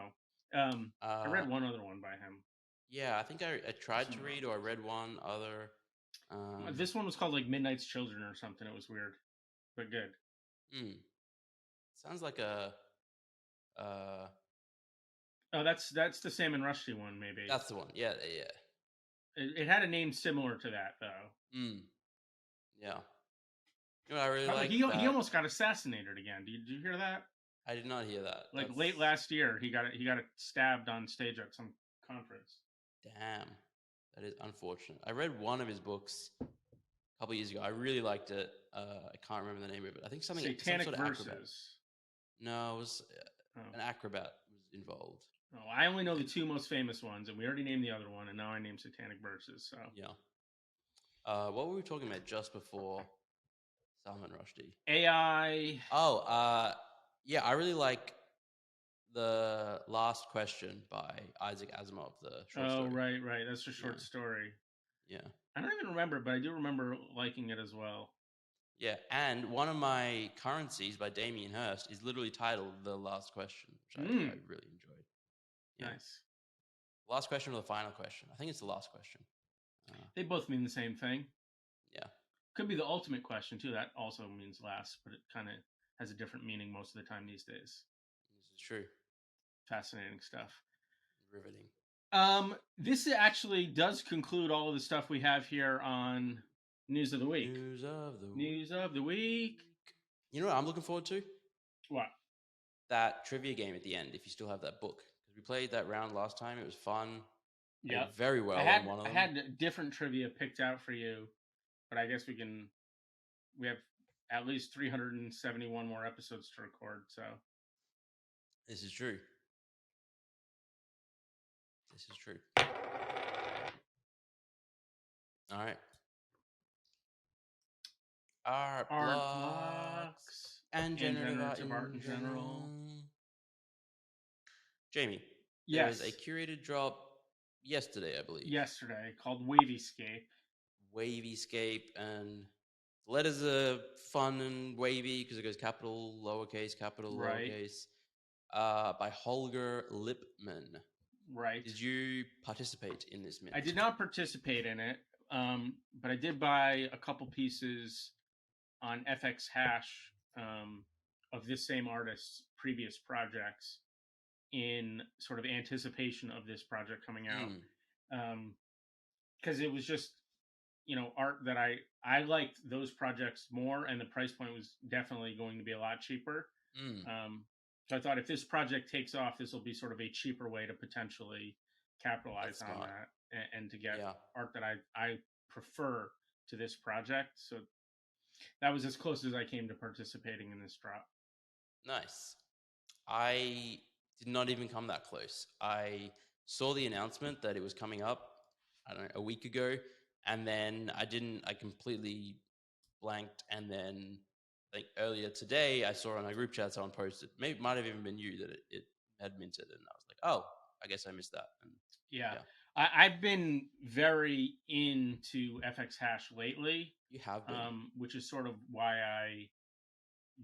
Speaker 2: I read one other one by him.
Speaker 1: Yeah, I think I tried to read, or I read one other.
Speaker 2: This one was called like Midnight's Children or something. It was weird, but good.
Speaker 1: Sounds like a.
Speaker 2: Oh, that's the Salman Rushdie one, maybe.
Speaker 1: That's the one. Yeah.
Speaker 2: It had a name similar to that, though.
Speaker 1: Yeah. You know, I really like.
Speaker 2: He almost got assassinated again. Did you hear that?
Speaker 1: I did not hear that.
Speaker 2: Like late last year, he got stabbed on stage at some conference.
Speaker 1: Damn, that is unfortunate. I read one of his books a couple of years ago. I really liked it. I can't remember the name of it. I think something
Speaker 2: Satanic
Speaker 1: some sort of
Speaker 2: Verses.
Speaker 1: acrobat. No, it was an acrobat was involved.
Speaker 2: Oh, I only know the two most famous ones, and we already named the other one, and now I named Satanic Verses. So
Speaker 1: yeah. What were we talking about just before Salman Rushdie?
Speaker 2: AI.
Speaker 1: Oh, yeah, I really like The Last Question by Isaac Asimov, the short story.
Speaker 2: Oh, right. That's a short story.
Speaker 1: Yeah. I
Speaker 2: don't even remember, but I do remember liking it as well.
Speaker 1: Yeah, and one of my currencies by Damien Hirst is literally titled The Last Question, which I really enjoyed. Yeah.
Speaker 2: Nice.
Speaker 1: Last question or the final question? I think it's the last question.
Speaker 2: They both mean the same thing.
Speaker 1: Yeah.
Speaker 2: Could be the ultimate question too. That also means last, but it kind of has a different meaning most of the time these days.
Speaker 1: This is true.
Speaker 2: Fascinating stuff.
Speaker 1: Riveting.
Speaker 2: This actually does conclude all of the stuff we have here on News of the Week.
Speaker 1: News of the
Speaker 2: Week.
Speaker 1: You know what I'm looking forward to?
Speaker 2: What?
Speaker 1: That trivia game at the end, if you still have that book. Because we played that round last time. It was fun.
Speaker 2: Yeah.
Speaker 1: Very well
Speaker 2: on
Speaker 1: one of them.
Speaker 2: I had different trivia picked out for you, but I guess we have at least 371 more episodes to record, so.
Speaker 1: This is true. All right. Art blocks and generative art in general. Jaime, there was a curated drop yesterday, I believe.
Speaker 2: Yesterday, called Wavyscape.
Speaker 1: Wavyscape, and the letters are fun and wavy because it goes capital, lowercase, capital, lowercase. By Holger Lippmann.
Speaker 2: Right.
Speaker 1: Did you participate in this mint?
Speaker 2: I did not participate in it, but I did buy a couple pieces on FX Hash of this same artist's previous projects in sort of anticipation of this project coming out. Because it was just, art that I liked those projects more, and the price point was definitely going to be a lot cheaper. So I thought if this project takes off, this will be sort of a cheaper way to potentially capitalize on that and to get art that I prefer to this project. So that was as close as I came to participating in this drop.
Speaker 1: Nice. I did not even come that close. I saw the announcement that it was coming up, I don't know, a week ago, and then I completely blanked, and then I think earlier today I saw on a group chat someone posted, might have even been you, that it had minted, and I was like, oh, I guess I missed that. And
Speaker 2: yeah. I've been very into FX Hash lately.
Speaker 1: You have been.
Speaker 2: Which is sort of why I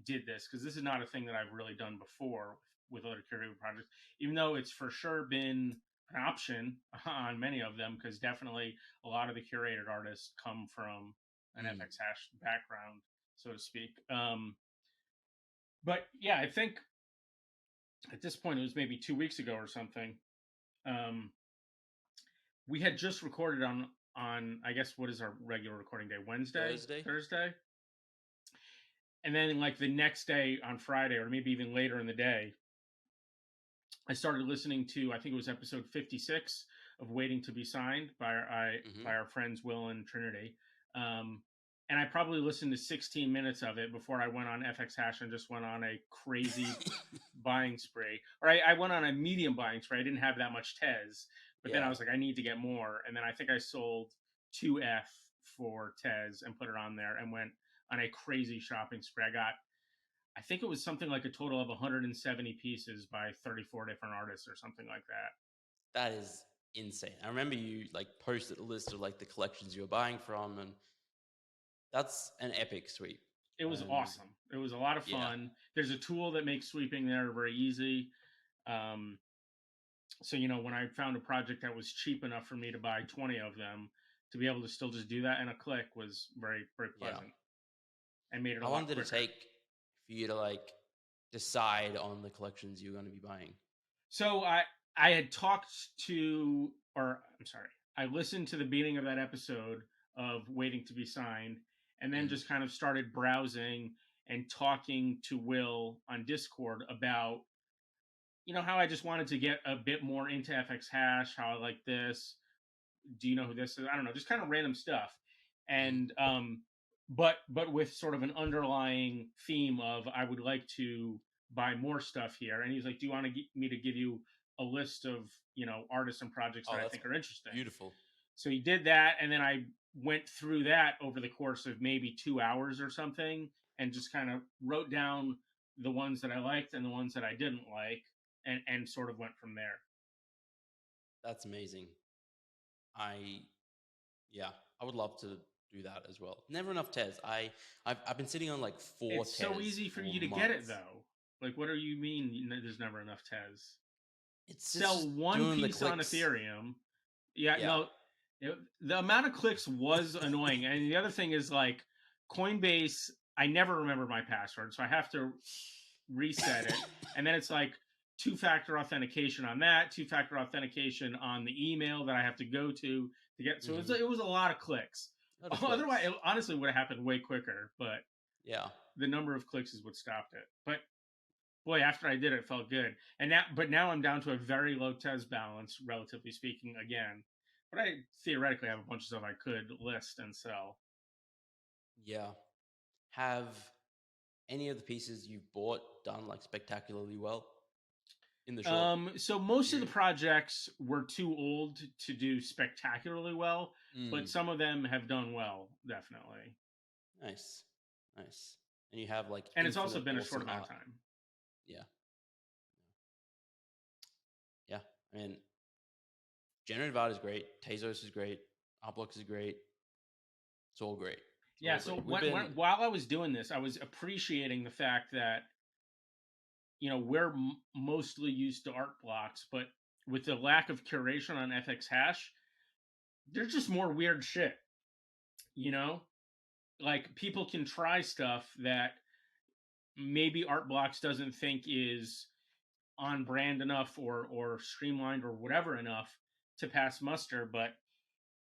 Speaker 2: did this, because this is not a thing that I've really done before with other curated projects, even though it's for sure been an option on many of them, because definitely a lot of the curated artists come from an FX Hash background, so to speak. But yeah, I think at this point, it was maybe 2 weeks ago or something. We had just recorded on I guess, what is our regular recording day? Thursday. And then like the next day on Friday, or maybe even later in the day, I started listening to, I think it was episode 56 of Waiting to Be Signed by our friends Will and Trinity. And I probably listened to 16 minutes of it before I went on FX Hash and just went on a crazy buying spree. Or I went on a medium buying spree. I didn't have that much Tez. But then I was like, I need to get more. And then I think I sold 2F for Tez and put it on there and went on a crazy shopping spree. I think it was something like a total of 170 pieces by 34 different artists or something like that.
Speaker 1: That is insane. I remember you like posted a list of like the collections you were buying from, and that's an epic sweep.
Speaker 2: It was awesome. It was a lot of fun. Yeah. There's a tool that makes sweeping there very easy. So, when I found a project that was cheap enough for me to buy 20 of them, to be able to still just do that in a click was very, very pleasant. And made it a lot quicker. How long did it take
Speaker 1: for you to like decide on the collections you were going to be buying?
Speaker 2: So I had I listened to the beginning of that episode of Waiting to Be Signed, and then just kind of started browsing and talking to Will on Discord about, how I just wanted to get a bit more into FX Hash, how I like this. Do you know who this is? I don't know, just kind of random stuff. And, but with sort of an underlying theme of, I would like to buy more stuff here. And he's like, do you want me to give you a list of, artists and projects that I think are interesting?
Speaker 1: Beautiful.
Speaker 2: So he did that. And then I went through that over the course of maybe 2 hours or something, and just kind of wrote down the ones that I liked and the ones that I didn't like, and sort of went from there.
Speaker 1: That's amazing. I would love to do that as well. Never enough Tez. I've been sitting on like 4 Tez.
Speaker 2: It's so easy for you to get it though. Like, what do you mean there's never enough Tez?
Speaker 1: It's
Speaker 2: sell one piece on Ethereum. Yeah. No, the amount of clicks was annoying. And the other thing is, like, Coinbase, I never remember my password, so I have to reset it. And then it's like 2-factor authentication on that, 2-factor authentication on the email that I have to go to get. So it was a lot of clicks. Otherwise, it honestly would have happened way quicker. But
Speaker 1: yeah,
Speaker 2: the number of clicks is what stopped it. But boy, after I did it, it felt good. And now I'm down to a very low test balance, relatively speaking, again. But I theoretically have a bunch of stuff I could list and sell.
Speaker 1: Yeah. Have any of the pieces you've bought done like spectacularly well in the short?
Speaker 2: So most of the projects were too old to do spectacularly well, but some of them have done well, definitely.
Speaker 1: Nice. And you have like,
Speaker 2: and it's also been a short amount of time.
Speaker 1: Yeah. I mean, generative art is great. Tezos is great. Artblocks is great. It's all great.
Speaker 2: So while I was doing this, I was appreciating the fact that, we're mostly used to art blocks, but with the lack of curation on FX Hash, there's just more weird shit. Like people can try stuff that maybe art blocks doesn't think is on brand enough or streamlined or whatever enough to pass muster, but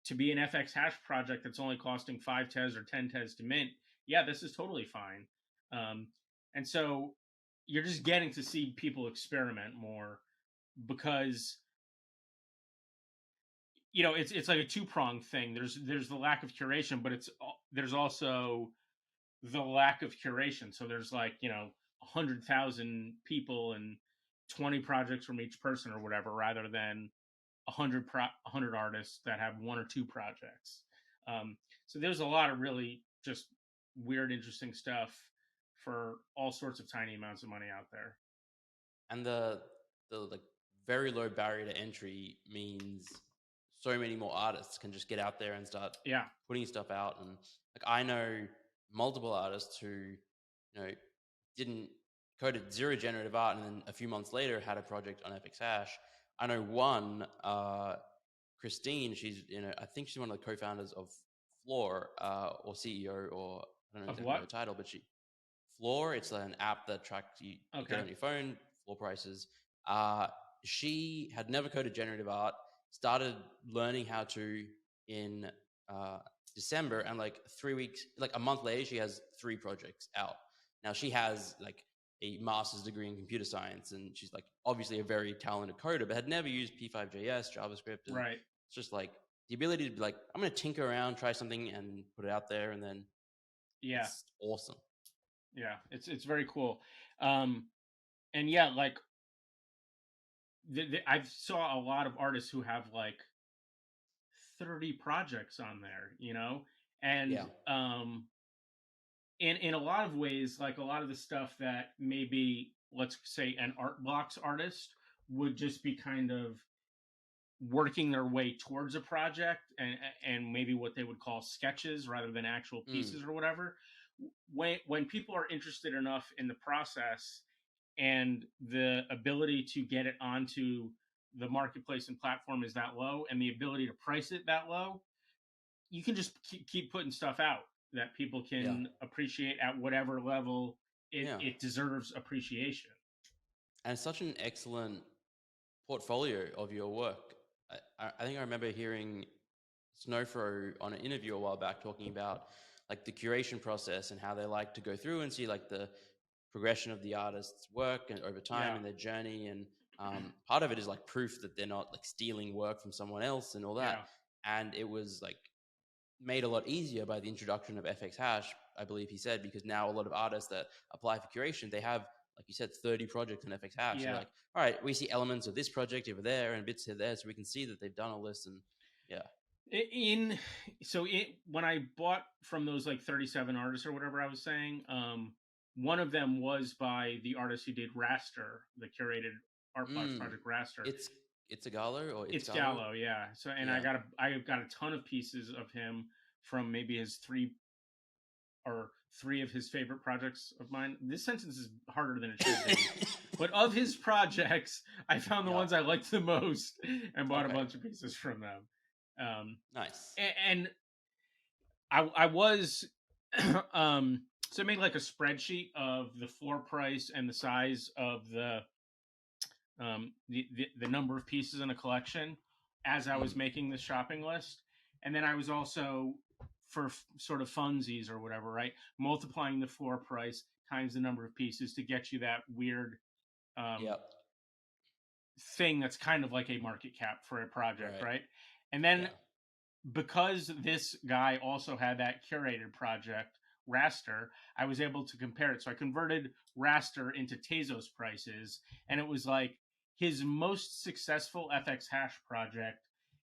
Speaker 2: to be an FX Hash project that's only costing 5 TES or 10 TES to mint, yeah, this is totally fine. And so you're just getting to see people experiment more because, it's like a two-pronged thing. There's the lack of curation, but there's also the lack of curation. So there's 100,000 people and 20 projects from each person or whatever, rather than 100 artists that have 1 or 2 projects. So there's a lot of really just weird, interesting stuff for all sorts of tiny amounts of money out there.
Speaker 1: And the like very low barrier to entry means so many more artists can just get out there and start putting stuff out. And like I know multiple artists who didn't coded 0 generative art and then a few months later had a project on FX Hash. I know one, Christine, she's I think she's one of the co-founders of Floor, or CEO, or I don't know exactly the title, but Floor, it's an app that tracks you get on your phone, floor prices. She had never coded generative art, started learning how to in December, and like 3 weeks, like a month later, she has 3 projects out. Now she has like a master's degree in computer science, and she's like obviously a very talented coder, but had never used P5.js, JavaScript. And it's just like the ability to be like, I'm going to tinker around, try something and put it out there. And then it's awesome.
Speaker 2: Yeah. It's very cool. And yeah, like I saw a lot of artists who have like 30 projects on there, and, in a lot of ways, like a lot of the stuff that maybe, let's say, an art blocks artist would just be kind of working their way towards a project and maybe what they would call sketches rather than actual pieces or whatever. When people are interested enough in the process and the ability to get it onto the marketplace and platform is that low, and the ability to price it that low, you can just keep putting stuff out that people can appreciate at whatever level it deserves appreciation.
Speaker 1: And it's such an excellent portfolio of your work. I think I remember hearing Snowfro on an interview a while back talking about like the curation process and how they like to go through and see like the progression of the artist's work and over time and their journey. And part of it is like proof that they're not like stealing work from someone else and all that. And it was like made a lot easier by the introduction of FX Hash, I believe he said, because now a lot of artists that apply for curation, they have, like you said, 30 projects in FX Hash. They're like, all right, we see elements of this project over there and bits here there, so we can see that they've done all this. And
Speaker 2: when I bought from those like 37 artists or whatever I was saying, one of them was by the artist who did Raster, the curated art box project Raster.
Speaker 1: It's a Gallo, or
Speaker 2: it's Gallo, yeah. So I got a ton of pieces of him from maybe his 3 of his favorite projects of mine. This sentence is harder than it should be. But of his projects, I found the ones I liked the most and bought a bunch of pieces from them.
Speaker 1: Nice.
Speaker 2: And I was So I made like a spreadsheet of the floor price and the size of the number of pieces in a collection as I was making this shopping list. And then I was also, for sort of funsies or whatever, right, multiplying the floor price times the number of pieces to get you that weird thing that's kind of like a market cap for a project, right? And then because this guy also had that curated project raster, I was able to compare it. So I converted raster into Tezos prices, and it was like his most successful FX hash project,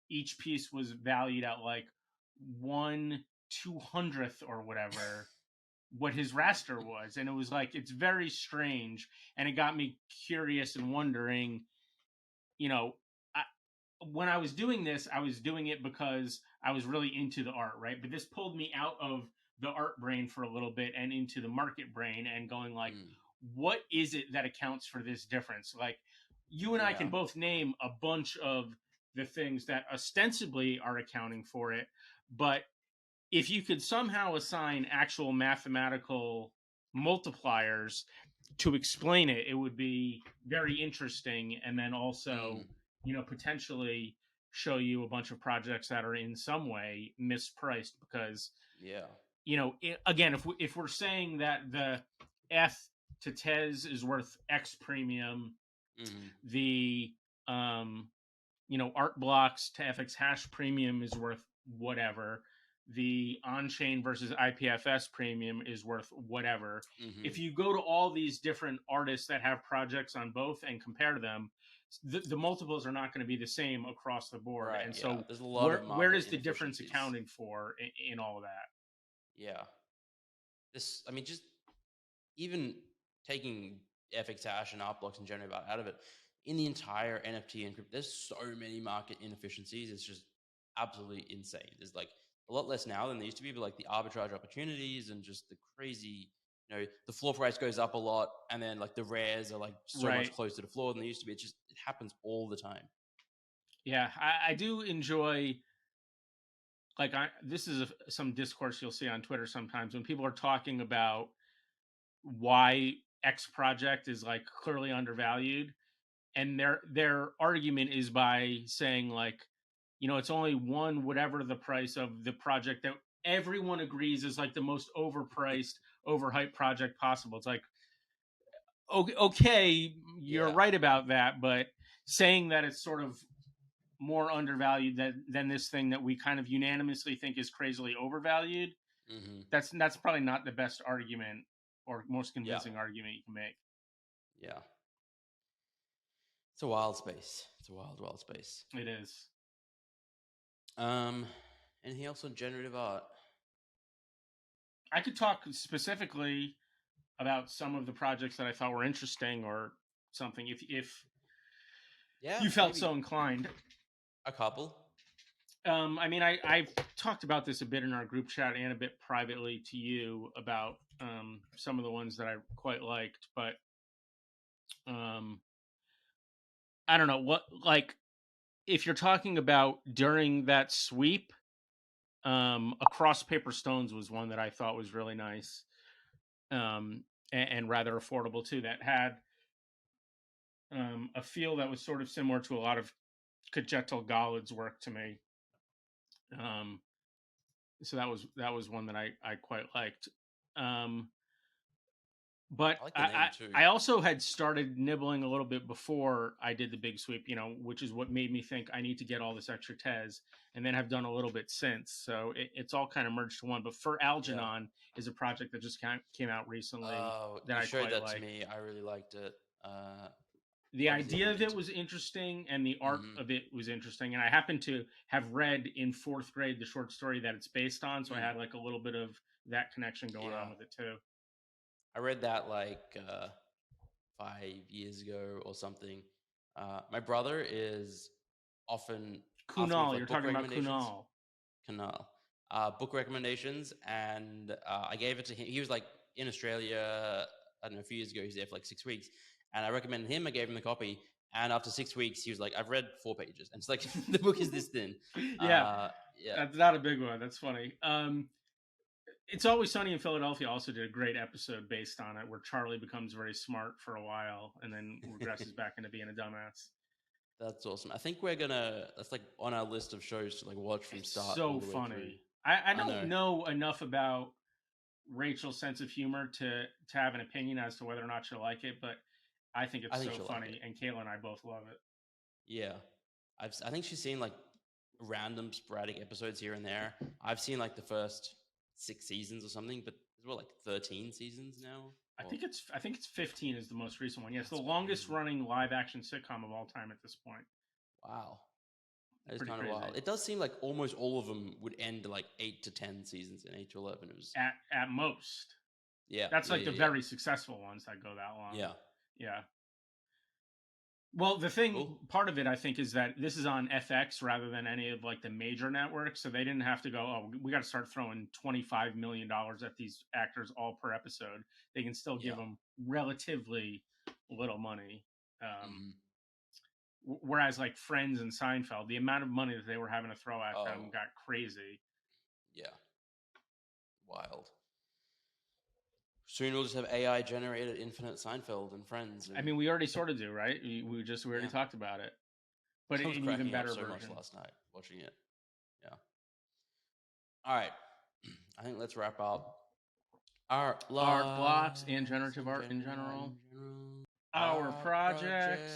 Speaker 2: each piece was valued at like 1/200th or whatever what his raster was. And it was like, it's very strange. And it got me curious and wondering, you know, when I was doing this, I was doing it because I was really into the art, right? But this pulled me out of the art brain for a little bit and into the market brain and going like, what is it that accounts for this difference? Like, you and I can both name a bunch of the things that ostensibly are accounting for it, but if you could somehow assign actual mathematical multipliers to explain it, it would be very interesting. And then also, potentially show you a bunch of projects that are in some way mispriced because, again, if we're saying that the F to Tez is worth X premium, the, art blocks to FX hash premium is worth whatever, the on-chain versus IPFS premium is worth whatever. If you go to all these different artists that have projects on both and compare them, the multiples are not going to be the same across the board. And so
Speaker 1: there's a lot of
Speaker 2: where is the difference accounted for in all of that?
Speaker 1: Just even taking FX hash and art blocks and generative art out of it, in the entire NFT and crypto, there's so many market inefficiencies. It's just absolutely insane. There's like a lot less now than there used to be, but like the arbitrage opportunities and just the crazy, the floor price goes up a lot, and then like the rares are like so much closer to floor than they used to be. It happens all the time.
Speaker 2: Yeah, I do enjoy, like, this is some discourse you'll see on Twitter sometimes when people are talking about why X project is like clearly undervalued, and their argument is by saying like, it's only one whatever the price of the project that everyone agrees is like the most overpriced, overhyped project possible. It's like, okay, you're right about that, but saying that it's sort of more undervalued than this thing that we kind of unanimously think is crazily overvalued, that's probably not the best argument or most convincing argument you can make.
Speaker 1: It's a wild space. It's a wild space.
Speaker 2: It is.
Speaker 1: Anything else on generative art?
Speaker 2: I could talk specifically about some of the projects that I thought were interesting or something if you felt so inclined.
Speaker 1: A couple.
Speaker 2: I've talked about this a bit in our group chat and a bit privately to you about some of the ones that I quite liked, but I don't know what, like, if you're talking about during that sweep, Across Paper Stones was one that I thought was really nice, and rather affordable too. That had a feel that was sort of similar to a lot of Kajetel Galad's work to me. So that was one that I quite liked. But I also had started nibbling a little bit before I did the big sweep, which is what made me think I need to get all this extra Tez, and then have done a little bit since. So it's all kind of merged to one. But For Algernon is a project that just came out recently.
Speaker 1: That I showed that to me. I really liked it.
Speaker 2: The idea of it was interesting, and the art of it was interesting. And I happened to have read in 4th grade the short story that it's based on, so I had like a little bit of that connection going on with it too.
Speaker 1: I read that like 5 years ago or something. My brother is often
Speaker 2: Kunal. You're talking about Kunal.
Speaker 1: Book recommendations, and I gave it to him. He was like in Australia, I don't know, a few years ago. He was there for like 6 weeks, and I recommended him. I gave him the copy, and after 6 weeks, he was like, "I've read 4 pages," and it's like the book is this thin.
Speaker 2: That's not a big one. That's funny. It's Always Sunny in Philadelphia also did a great episode based on it, where Charlie becomes very smart for a while and then regresses back into being a dumbass.
Speaker 1: That's awesome. I think that's like on our list of shows to like watch from
Speaker 2: It's
Speaker 1: start
Speaker 2: so
Speaker 1: all the way
Speaker 2: funny.
Speaker 1: through.
Speaker 2: I don't know enough about Rachel's sense of humor to have an opinion as to whether or not she'll like it, but I think it's so funny, like, and Kayla and I both love it.
Speaker 1: Yeah, I think she's seen like random sporadic episodes here and there. I've seen like the first 6 seasons or something, but there's like 13 seasons now.
Speaker 2: I think it's 15 is the most recent one. Yeah, it's the longest running live action sitcom of all time at this point.
Speaker 1: Wow. That is kind of wild. It does seem like almost all of them would end like 8 to 10 seasons and 8 to 11. It was
Speaker 2: at most.
Speaker 1: Yeah.
Speaker 2: That's like the very successful ones that go that long.
Speaker 1: Yeah.
Speaker 2: Yeah. Well, the thing, part of it, I think, is that this is on FX rather than any of like the major networks. So they didn't have to go, oh, we got to start throwing $25 million at these actors all per episode. They can still give them relatively little money. Whereas like Friends and Seinfeld, the amount of money that they were having to throw at them got crazy.
Speaker 1: Yeah. Wild. Soon we'll just have AI generated infinite Seinfeld and Friends.
Speaker 2: I mean, we already sort of do, right? We already talked about it, but in an even better version.
Speaker 1: Much last night watching it. Yeah. All right. I think let's wrap up. Art
Speaker 2: blocks and generative art in general. Our projects.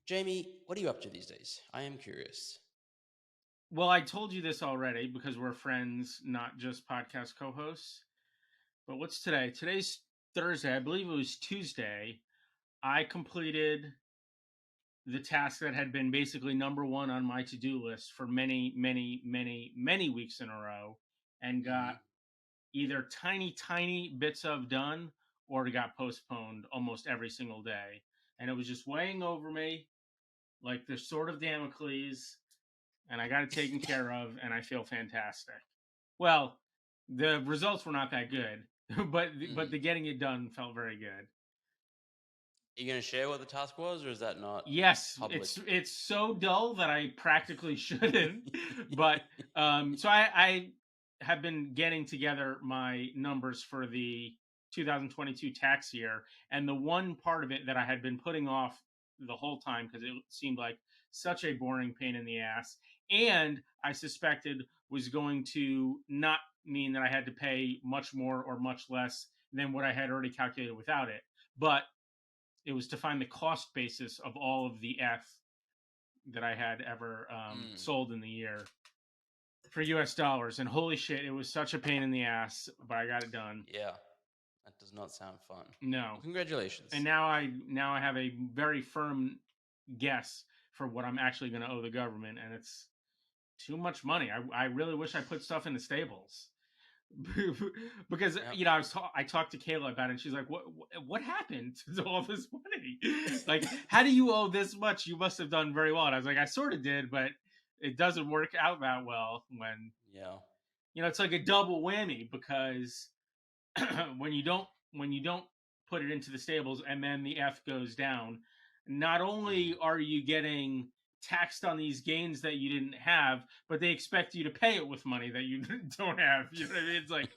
Speaker 1: Jamie, what are you up to these days? I am curious.
Speaker 2: Well, I told you this already because we're friends, not just podcast co-hosts. But what's today? Today's Thursday. I believe it was Tuesday. I completed the task that had been basically number one on my to-do list for many, many, many, many weeks in a row, and got either tiny bits of done or it got postponed almost every single day. And it was just weighing over me like the sword of Damocles. And I got it taken care of, and I feel fantastic. Well, the results were not that good, but the getting it done felt very good.
Speaker 1: Are you going to share what the task was, or is that not?
Speaker 2: Yes,
Speaker 1: public?
Speaker 2: It's so dull that I practically shouldn't. But so I have been getting together my numbers for the 2022 tax year, and the one part of it that I had been putting off the whole time because it seemed like such a boring pain in the ass, and I suspected was going to not mean that I had to pay much more or much less than what I had already calculated without it. But it was to find the cost basis of all of the F that I had ever sold in the year for US dollars. And holy shit, it was such a pain in the ass, but I got it done.
Speaker 1: Yeah. That does not sound fun.
Speaker 2: No.
Speaker 1: Well, congratulations.
Speaker 2: And now I have a very firm guess for what I'm actually going to owe the government, and it's too much money. I really wish I put stuff in the stables. Because I talked to Kayla about it, and she's like, what happened to all this money? Like, how do you owe this much? You must have done very well. And I was like, I sort of did, but it doesn't work out that well when it's like a double whammy, because when you don't put it into the stables and then the F goes down, not only are you getting taxed on these gains that you didn't have, but they expect you to pay it with money that you don't have. You know what I mean? It's like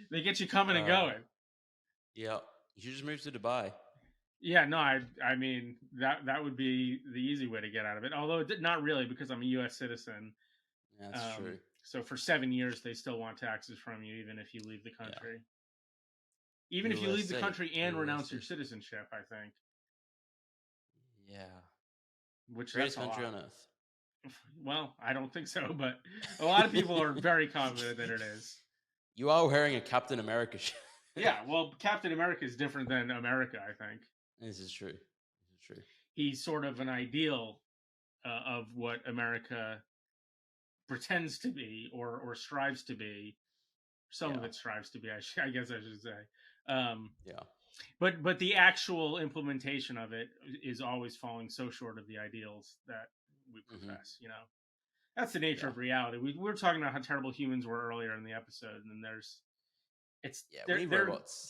Speaker 2: they get you coming and going.
Speaker 1: Yeah, you should just move to Dubai.
Speaker 2: Yeah, no, I mean that would be the easy way to get out of it. Although not really, because I'm a U.S. citizen.
Speaker 1: That's true.
Speaker 2: So for 7 years, they still want taxes from you, even if you leave the country. Yeah. Even if you leave the country and renounce your citizenship, I think.
Speaker 1: Yeah.
Speaker 2: Which
Speaker 1: greatest country on earth.
Speaker 2: Well, I don't think so, but a lot of people are very confident that it is.
Speaker 1: You are wearing a Captain America shirt.
Speaker 2: Yeah, well, Captain America is different than America, I think.
Speaker 1: This is true.
Speaker 2: He's sort of an ideal of what America pretends to be or strives to be. Some of it strives to be, I guess I should say. But the actual implementation of it is always falling so short of the ideals that we profess, That's the nature of reality. We were talking about how terrible humans were earlier in the episode, and then they're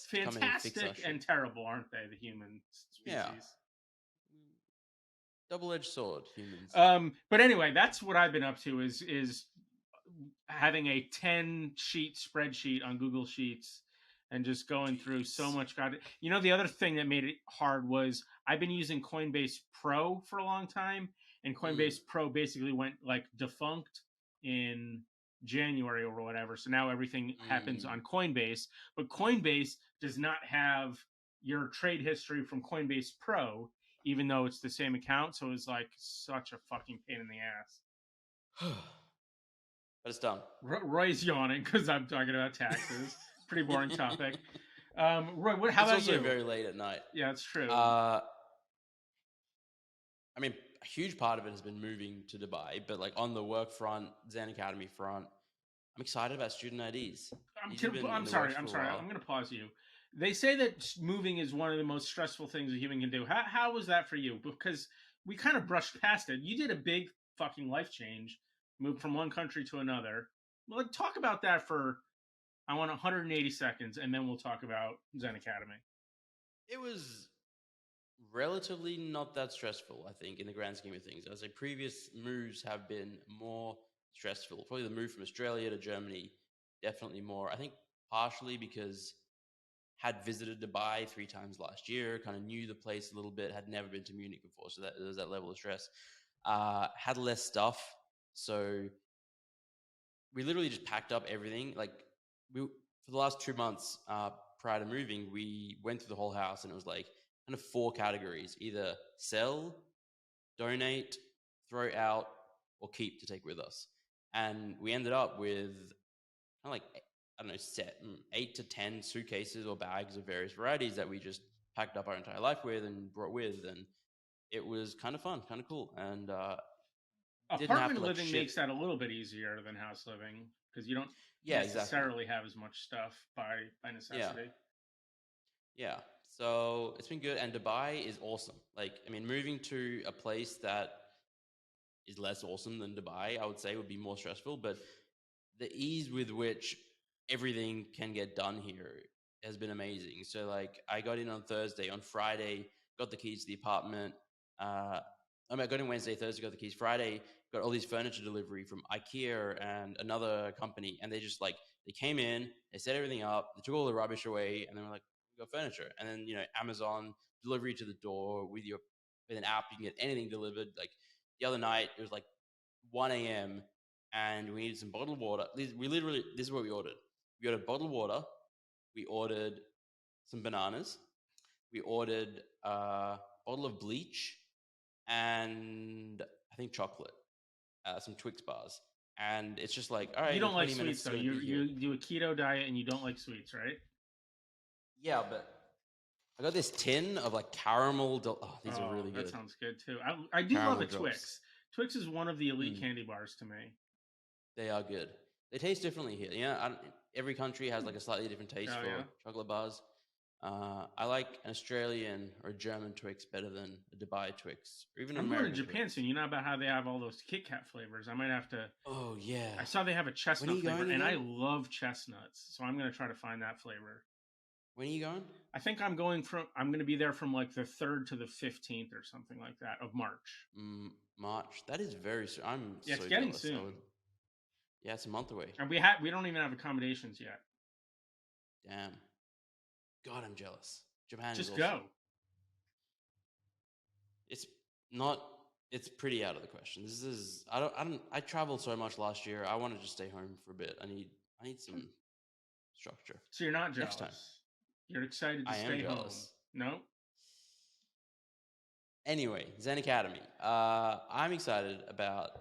Speaker 2: fantastic and terrible, aren't they, the human species?
Speaker 1: Yeah. Double-edged sword, humans.
Speaker 2: But anyway, that's what I've been up to is having a 10-sheet spreadsheet on Google Sheets and just going through so much. The other thing that made it hard was I've been using Coinbase Pro for a long time, and Coinbase Pro basically went like defunct in January or whatever. So now everything happens on Coinbase, but Coinbase does not have your trade history from Coinbase Pro, even though it's the same account. So it's like such a fucking pain in the ass.
Speaker 1: But it's done.
Speaker 2: Roy's yawning because I'm talking about taxes. Pretty boring topic. Roy, how about
Speaker 1: you? It's also very late at night.
Speaker 2: Yeah, that's true.
Speaker 1: I mean, a huge part of it has been moving to Dubai, but like on the work front, Zen Academy front, I'm excited about student IDs.
Speaker 2: I'm sorry. I'm going to pause you. They say that moving is one of the most stressful things a human can do. How was that for you? Because we kind of brushed past it. You did a big fucking life change, moved from one country to another. Well, talk about that for, I want 180 seconds, and then we'll talk about Zen Academy.
Speaker 1: It was relatively not that stressful, I think, in the grand scheme of things. I would say previous moves have been more stressful. Probably the move from Australia to Germany, definitely more. I think partially because had visited Dubai 3 times last year, kind of knew the place a little bit, had never been to Munich before, so that there was that level of stress. Had less stuff, so we literally just packed up everything. Like for the last 2 months prior to moving, we went through the whole house, and it was like kind of 4 categories: either sell, donate, throw out, or keep to take with us. And we ended up with kind of like, I don't know, 8 to 10 suitcases or bags of various varieties that we just packed up our entire life with and brought with. And it was kind of fun, kind of cool. And
Speaker 2: apartment living makes that a little bit easier than house living because you don't necessarily have as much stuff by necessity.
Speaker 1: Yeah. So it's been good. And Dubai is awesome. Like, I mean, moving to a place that is less awesome than Dubai, I would say, would be more stressful. But the ease with which everything can get done here has been amazing. So like I got in on Thursday, on Friday, got the keys to the apartment. I got in Wednesday, Thursday, got the keys. Friday, got all these furniture delivery from IKEA and another company. And they just like, they came in, they set everything up, they took all the rubbish away, and they were like, we got furniture. And then, Amazon delivery to the door with an app, you can get anything delivered. Like the other night, it was like 1 a.m. and we needed some bottled water. This is what we ordered. We ordered bottled water. We ordered some bananas. We ordered a bottle of bleach and I think chocolate, some Twix bars. And it's just like, all right.
Speaker 2: You don't like sweets, though. You do a keto diet and you don't like sweets, right?
Speaker 1: Yeah, but I got this tin of like caramel. These are really good.
Speaker 2: That sounds good too. I do love a Twix. Twix is one of the elite candy bars to me.
Speaker 1: They are good. They taste differently here. Yeah, every country has like a slightly different taste for chocolate bars. I like an Australian or a German Twix better than a Dubai Twix, or even an American.
Speaker 2: I'm going to Japan soon. You know about how they have all those Kit Kat flavors? I might have to.
Speaker 1: Oh yeah.
Speaker 2: I saw they have a chestnut flavor, and I love chestnuts, so I'm going to try to find that flavor.
Speaker 1: When are you going?
Speaker 2: I think I'm going to be there from like the 3rd to the 15th or something like that of March.
Speaker 1: March. That is very soon.
Speaker 2: It's getting soon.
Speaker 1: Yeah, it's a month away.
Speaker 2: And we don't even have accommodations yet.
Speaker 1: Damn. God, I'm jealous. Japan
Speaker 2: just
Speaker 1: is
Speaker 2: go.
Speaker 1: Awesome. It's pretty out of the question. I traveled so much last year. I want to just stay home for a bit. I need some structure.
Speaker 2: So you're not jealous?
Speaker 1: Next time.
Speaker 2: You're excited to stay home? No?
Speaker 1: Anyway, Zen Academy. I'm excited about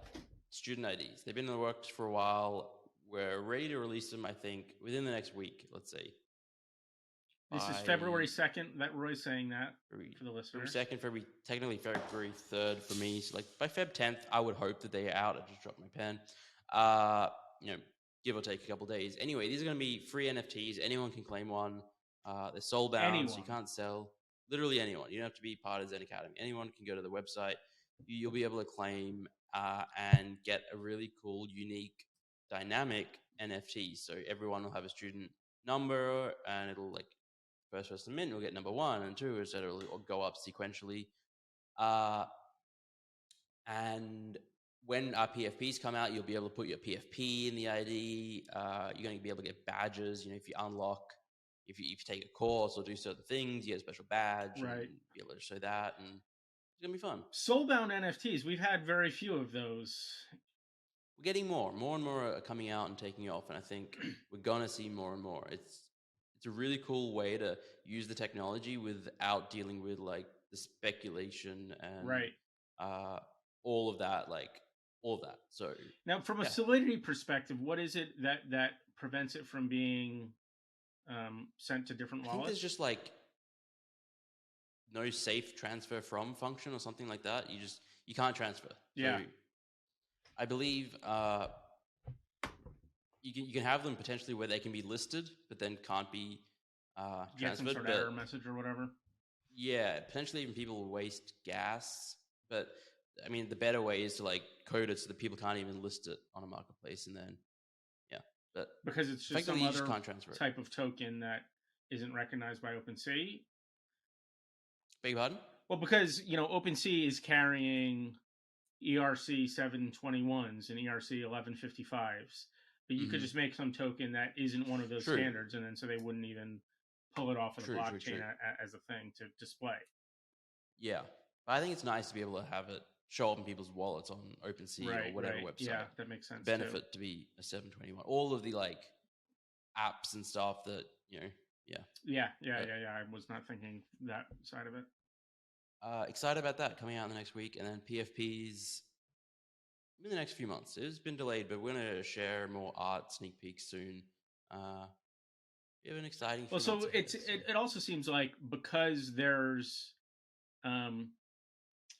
Speaker 1: student IDs. They've been in the works for a while. We're ready to release them, I think, within the next week, let's say.
Speaker 2: This is February 2nd that Roy's saying that for the listener.
Speaker 1: February 2nd, technically February 3rd for me. So like by Feb 10th, I would hope that they are out. I just dropped my pen. Give or take a couple days. Anyway, these are going to be free NFTs. Anyone can claim one. They're soul bound, so you can't sell. Literally anyone. You don't have to be part of Zen Academy. Anyone can go to the website. You'll be able to claim and get a really cool, unique, dynamic NFT. So everyone will have a student number, and it'll like first person mint will get number 1 and 2, etc. It'll go up sequentially. And when our PFPs come out, you'll be able to put your PFP in the ID. You're going to be able to get badges. If you unlock, if you take a course or do certain things, you get a special badge.
Speaker 2: Right.
Speaker 1: And be able to show that, and it's going to be fun.
Speaker 2: Soulbound NFTs, we've had very few of those.
Speaker 1: We're getting more and more are coming out and taking off, and I think we're going to see more and more. It's a really cool way to use the technology without dealing with like the speculation and
Speaker 2: right.
Speaker 1: All of that. So
Speaker 2: now, from a solidity perspective, what is it that prevents it from being sent to different wallets?
Speaker 1: I think there's just like no safe transfer from function or something like that. You can't transfer.
Speaker 2: Yeah.
Speaker 1: So I believe you can have them potentially where they can be listed, but then can't be transferred.
Speaker 2: Get some sort of error message or whatever.
Speaker 1: Yeah, potentially even people will waste gas. But I mean, the better way is to like code it so that people can't even list it on a marketplace, and then but
Speaker 2: because it's just some other type of token that isn't recognized by OpenSea.
Speaker 1: Beg your pardon?
Speaker 2: Well, because OpenSea is carrying ERC 721s and ERC 1155s, but you could just make some token that isn't one of those standards, and then so they wouldn't even pull it off of the blockchain as a thing to display.
Speaker 1: Yeah, but I think it's nice to be able to have it show up in people's wallets on OpenSea or whatever website.
Speaker 2: Yeah, that makes sense.
Speaker 1: Benefit to be a 721. All of the like apps and stuff that
Speaker 2: Yeah. I was not thinking that side of it.
Speaker 1: Excited about that coming out in the next week, and then PFPs in the next few months. It's been delayed, but we're going to share more art sneak peeks soon. We have an exciting.
Speaker 2: Well, so it also seems like because there's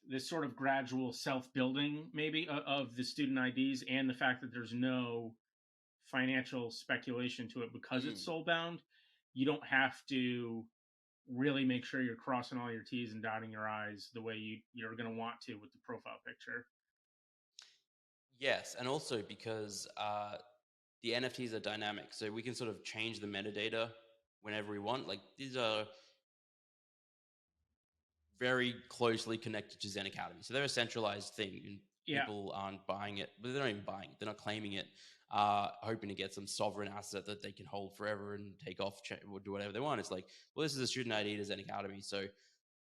Speaker 2: this sort of gradual self-building maybe of the student IDs, and the fact that there's no financial speculation to it because it's soulbound, you don't have to really make sure you're crossing all your T's and dotting your I's the way you're going to want to with the profile picture.
Speaker 1: Yes, and also because the NFTs are dynamic, so we can sort of change the metadata whenever we want. Like, these are very closely connected to Zen Academy, so they're a centralized thing. And people aren't buying it, but they're not even buying it. They're not claiming it, hoping to get some sovereign asset that they can hold forever and take off or do whatever they want. It's like, well, this is a student ID to Zen Academy, so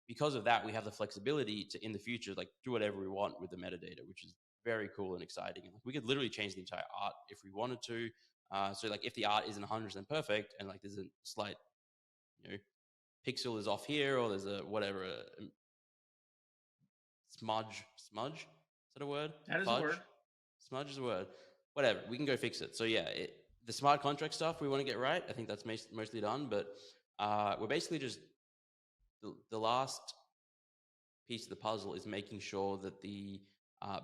Speaker 1: because of that, we have the flexibility to, in the future, like do whatever we want with the metadata, which is very cool and exciting. And we could literally change the entire art if we wanted to. So like if the art isn't 100% perfect and like there's a slight, pixel is off here, or there's a whatever, smudge. Is that a word?
Speaker 2: That is a word.
Speaker 1: Smudge is a word. Whatever, we can go fix it. So yeah, the smart contract stuff we want to get right. I think that's mostly done, but we're basically just the last piece of the puzzle is making sure that the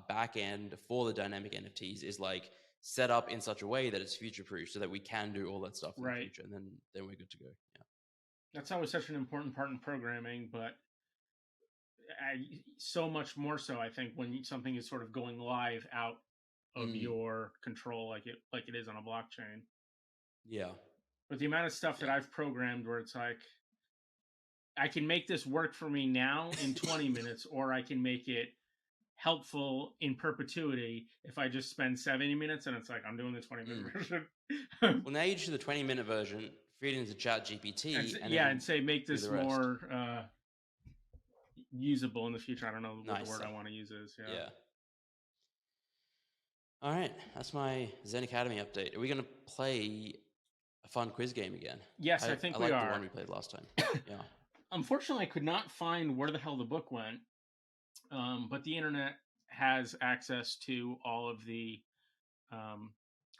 Speaker 1: back end for the dynamic NFTs is like set up in such a way that it's future proof, so that we can do all that stuff in the future, and then we're good to go. Yeah,
Speaker 2: that's always such an important part in programming, but so much more so, I think, when something is sort of going live out of your control, like it is on a blockchain.
Speaker 1: Yeah,
Speaker 2: but the amount of stuff that I've programmed where it's like, I can make this work for me now in 20 minutes, or I can make it helpful in perpetuity if I just spend 70 minutes, and it's like, I'm doing the 20-minute version.
Speaker 1: Well, now you do the 20-minute version, feed it into ChatGPT,
Speaker 2: and say, make this more usable in the future. I don't know what the word I want to use is.
Speaker 1: Yeah. All right, that's my Zen Academy update. Are we going to play a fun quiz game again?
Speaker 2: Yes, I think we are.
Speaker 1: I like the one we played last time. Yeah.
Speaker 2: Unfortunately, I could not find where the hell the book went, but the internet has access to all of the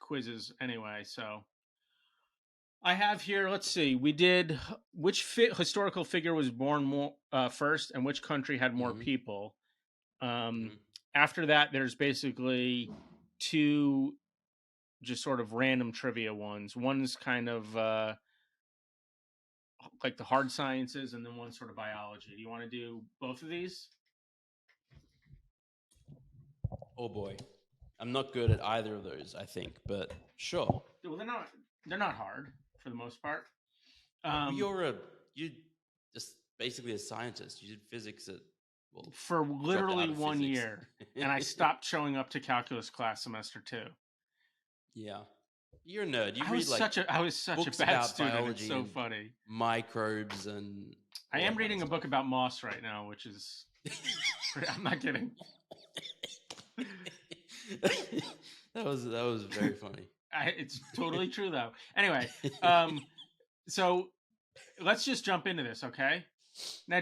Speaker 2: quizzes anyway. So I have here, let's see, we did which historical figure was born first, and which country had more people. After that, there's basically two just sort of random trivia ones. One's kind of like the hard sciences, and then one sort of biology. Do you want to do both of these?
Speaker 1: Oh boy, I'm not good at either of those, I think, but sure.
Speaker 2: Well, they're not hard for the most part.
Speaker 1: You're just basically a scientist. You did physics at Well,
Speaker 2: for
Speaker 1: dropped out
Speaker 2: literally
Speaker 1: of
Speaker 2: 1
Speaker 1: physics.
Speaker 2: year, and I stopped showing up to calculus class semester 2.
Speaker 1: Yeah, you're a nerd. You
Speaker 2: I
Speaker 1: read
Speaker 2: was
Speaker 1: like
Speaker 2: such a
Speaker 1: books
Speaker 2: bad
Speaker 1: about
Speaker 2: student.
Speaker 1: biology
Speaker 2: It's so
Speaker 1: and
Speaker 2: funny.
Speaker 1: microbes and.
Speaker 2: I
Speaker 1: all
Speaker 2: am
Speaker 1: that
Speaker 2: reading a
Speaker 1: kind of
Speaker 2: book about moss right now, which is. I'm not kidding.
Speaker 1: That was very funny.
Speaker 2: It's totally true though. Anyway, so let's just jump into this, okay? Now,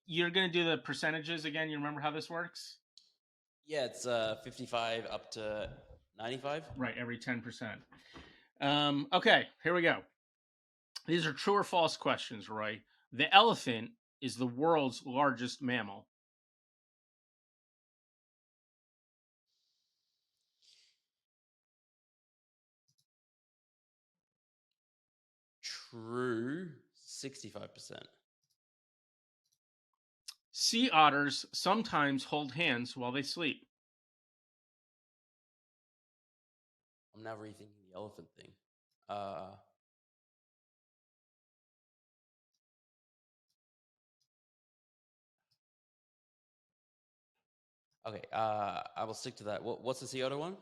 Speaker 2: you're going to do the percentages again? You remember how this works?
Speaker 1: Yeah, it's 55 up to 95.
Speaker 2: Right, every 10%. Okay, here we go. These are true or false questions, Roy. The elephant is the world's largest mammal.
Speaker 1: True, 65%.
Speaker 2: Sea otters sometimes hold hands while they sleep.
Speaker 1: I'm now rethinking the elephant thing. Okay, I will stick to that. What's the sea otter one?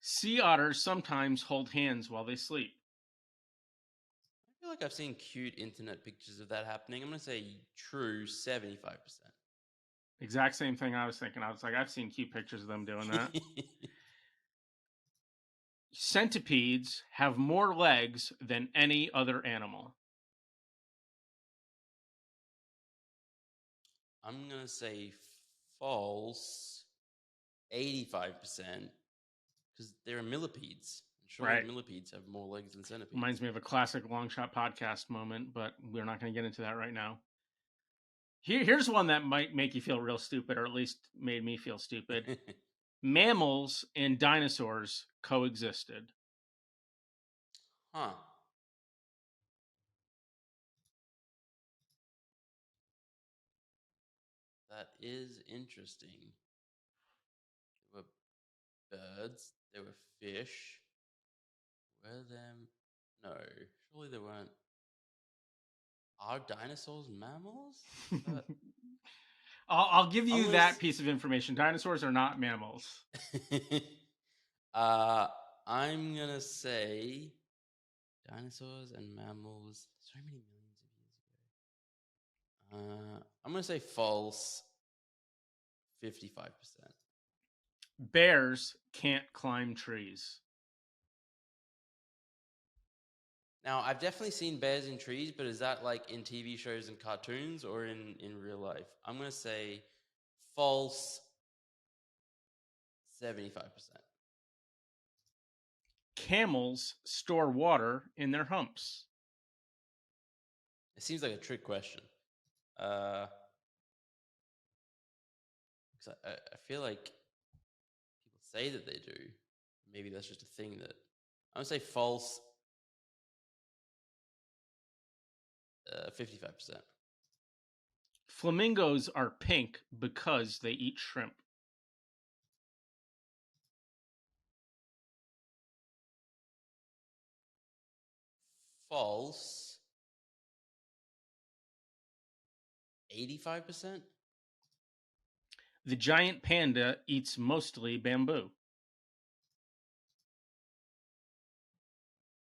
Speaker 2: Sea otters sometimes hold hands while they sleep.
Speaker 1: I feel like I've seen cute internet pictures of that happening. I'm going to say true, 75%.
Speaker 2: Exact same thing I was thinking. I was like, I've seen cute pictures of them doing that. Centipedes have more legs than any other animal.
Speaker 1: I'm going to say false, 85%, because they're millipedes. Surely
Speaker 2: Right.
Speaker 1: millipedes have more legs than centipedes.
Speaker 2: Reminds me of a classic Long Shot podcast moment, but we're not going to get into that right now. Here's one that might make you feel real stupid, or at least made me feel stupid. Mammals and dinosaurs coexisted.
Speaker 1: Huh. That is interesting. There were birds. There were fish. Were them? No, surely there weren't. Are dinosaurs mammals?
Speaker 2: I'll give you that piece of information. Dinosaurs are not mammals.
Speaker 1: I'm gonna say dinosaurs and mammals. So many millions of years ago. I'm gonna say false. 55%.
Speaker 2: Bears can't climb trees.
Speaker 1: Now, I've definitely seen bears in trees, but is that like in TV shows and cartoons or in real life? I'm going to say false, 75%.
Speaker 2: Camels store water in their humps.
Speaker 1: It seems like a trick question. I feel like people say that they do. Maybe that's just a thing that... I'm going to say false, 55%.
Speaker 2: Flamingos are pink because they eat shrimp.
Speaker 1: False, 85%.
Speaker 2: The giant panda eats mostly bamboo.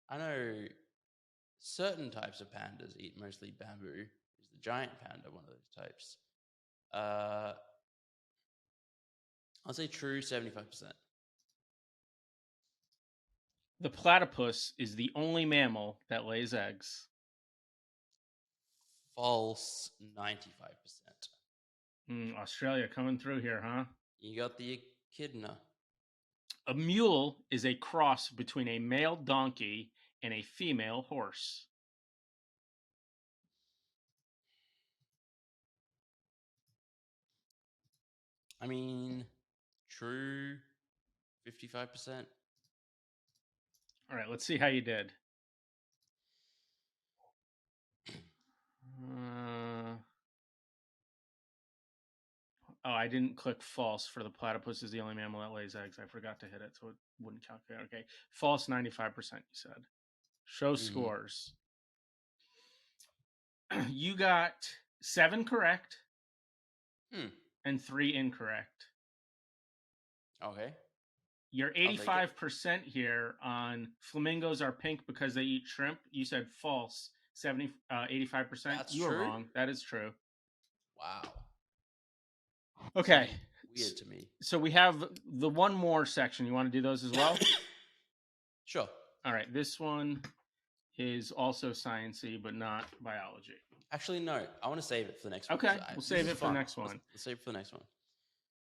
Speaker 1: I know certain types of pandas eat mostly bamboo. Is the giant panda one of those types? I'll say true, 75%.
Speaker 2: The platypus is the only mammal that lays eggs.
Speaker 1: False, 95%.
Speaker 2: Australia coming through here, huh?
Speaker 1: You got the echidna.
Speaker 2: A mule is a cross between a male donkey and a female horse.
Speaker 1: I mean, true, 55%.
Speaker 2: All right, let's see how you did. I didn't click false for the platypus is the only mammal that lays eggs. I forgot to hit it, so it wouldn't calculate. Okay, false 95%, you said. Show scores. You got 7 correct. and 3 incorrect.
Speaker 1: Okay.
Speaker 2: You're 85% here on flamingos are pink because they eat shrimp. You said false. 85%.
Speaker 1: That's
Speaker 2: you
Speaker 1: true?
Speaker 2: were wrong. That is true.
Speaker 1: Wow.
Speaker 2: Okay.
Speaker 1: Weird to me.
Speaker 2: So we have the one more section. You want to do those as well?
Speaker 1: Sure.
Speaker 2: All right. This one is also science-y, but not biology.
Speaker 1: Actually, no. I want to save it for the next one.
Speaker 2: Okay. We'll save it for the next one.
Speaker 1: Let's save it for the next one.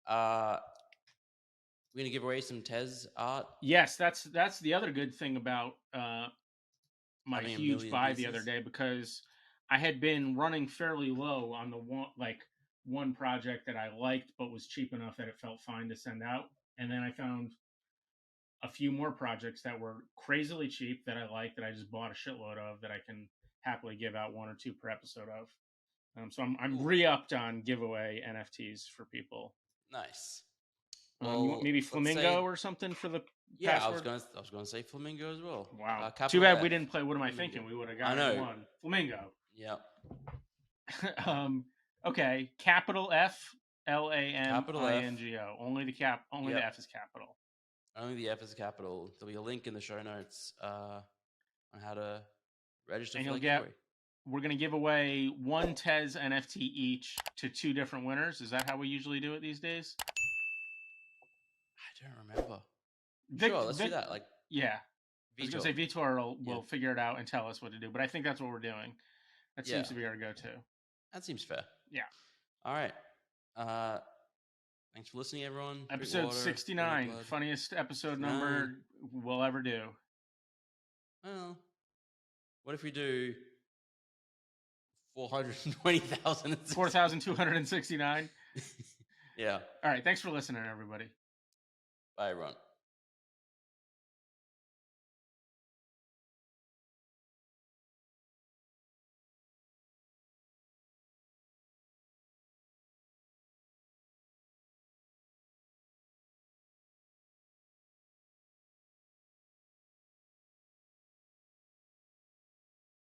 Speaker 1: We're going to give away some Tez art.
Speaker 2: Yes, that's the other good thing about my huge buy the other day, because I had been running fairly low on the one project that I liked but was cheap enough that it felt fine to send out. And then I found a few more projects that were crazily cheap that I liked, that I just bought a shitload of, that I can happily give out 1 or 2 per episode of. So I'm re-upped on giveaway NFTs for people.
Speaker 1: Nice.
Speaker 2: Well, you want maybe flamingo or something for the password?
Speaker 1: I was going to say flamingo as well.
Speaker 2: Wow. Too bad we didn't play What Am I Thinking? We would have gotten one. Flamingo.
Speaker 1: Yep.
Speaker 2: Okay. Capital F, LAMINGO. Only the F is capital.
Speaker 1: Only the F is capital. There'll be a link in the show notes on how to register for the giveaway.
Speaker 2: We're going to give away 1 Tez NFT each to 2 different winners. Is that how we usually do it these days?
Speaker 1: I don't remember. Sure, let's do that.
Speaker 2: Yeah. I was going to say Vitor will figure it out and tell us what to do, but I think that's what we're doing. That seems to be our go-to.
Speaker 1: That seems fair.
Speaker 2: Yeah.
Speaker 1: All right. Thanks for listening, everyone.
Speaker 2: Episode 69, funniest episode number we'll ever do.
Speaker 1: Well, what if we do 420,000?
Speaker 2: 4,269?
Speaker 1: Yeah.
Speaker 2: All right. Thanks for listening, everybody.
Speaker 1: Bye, everyone.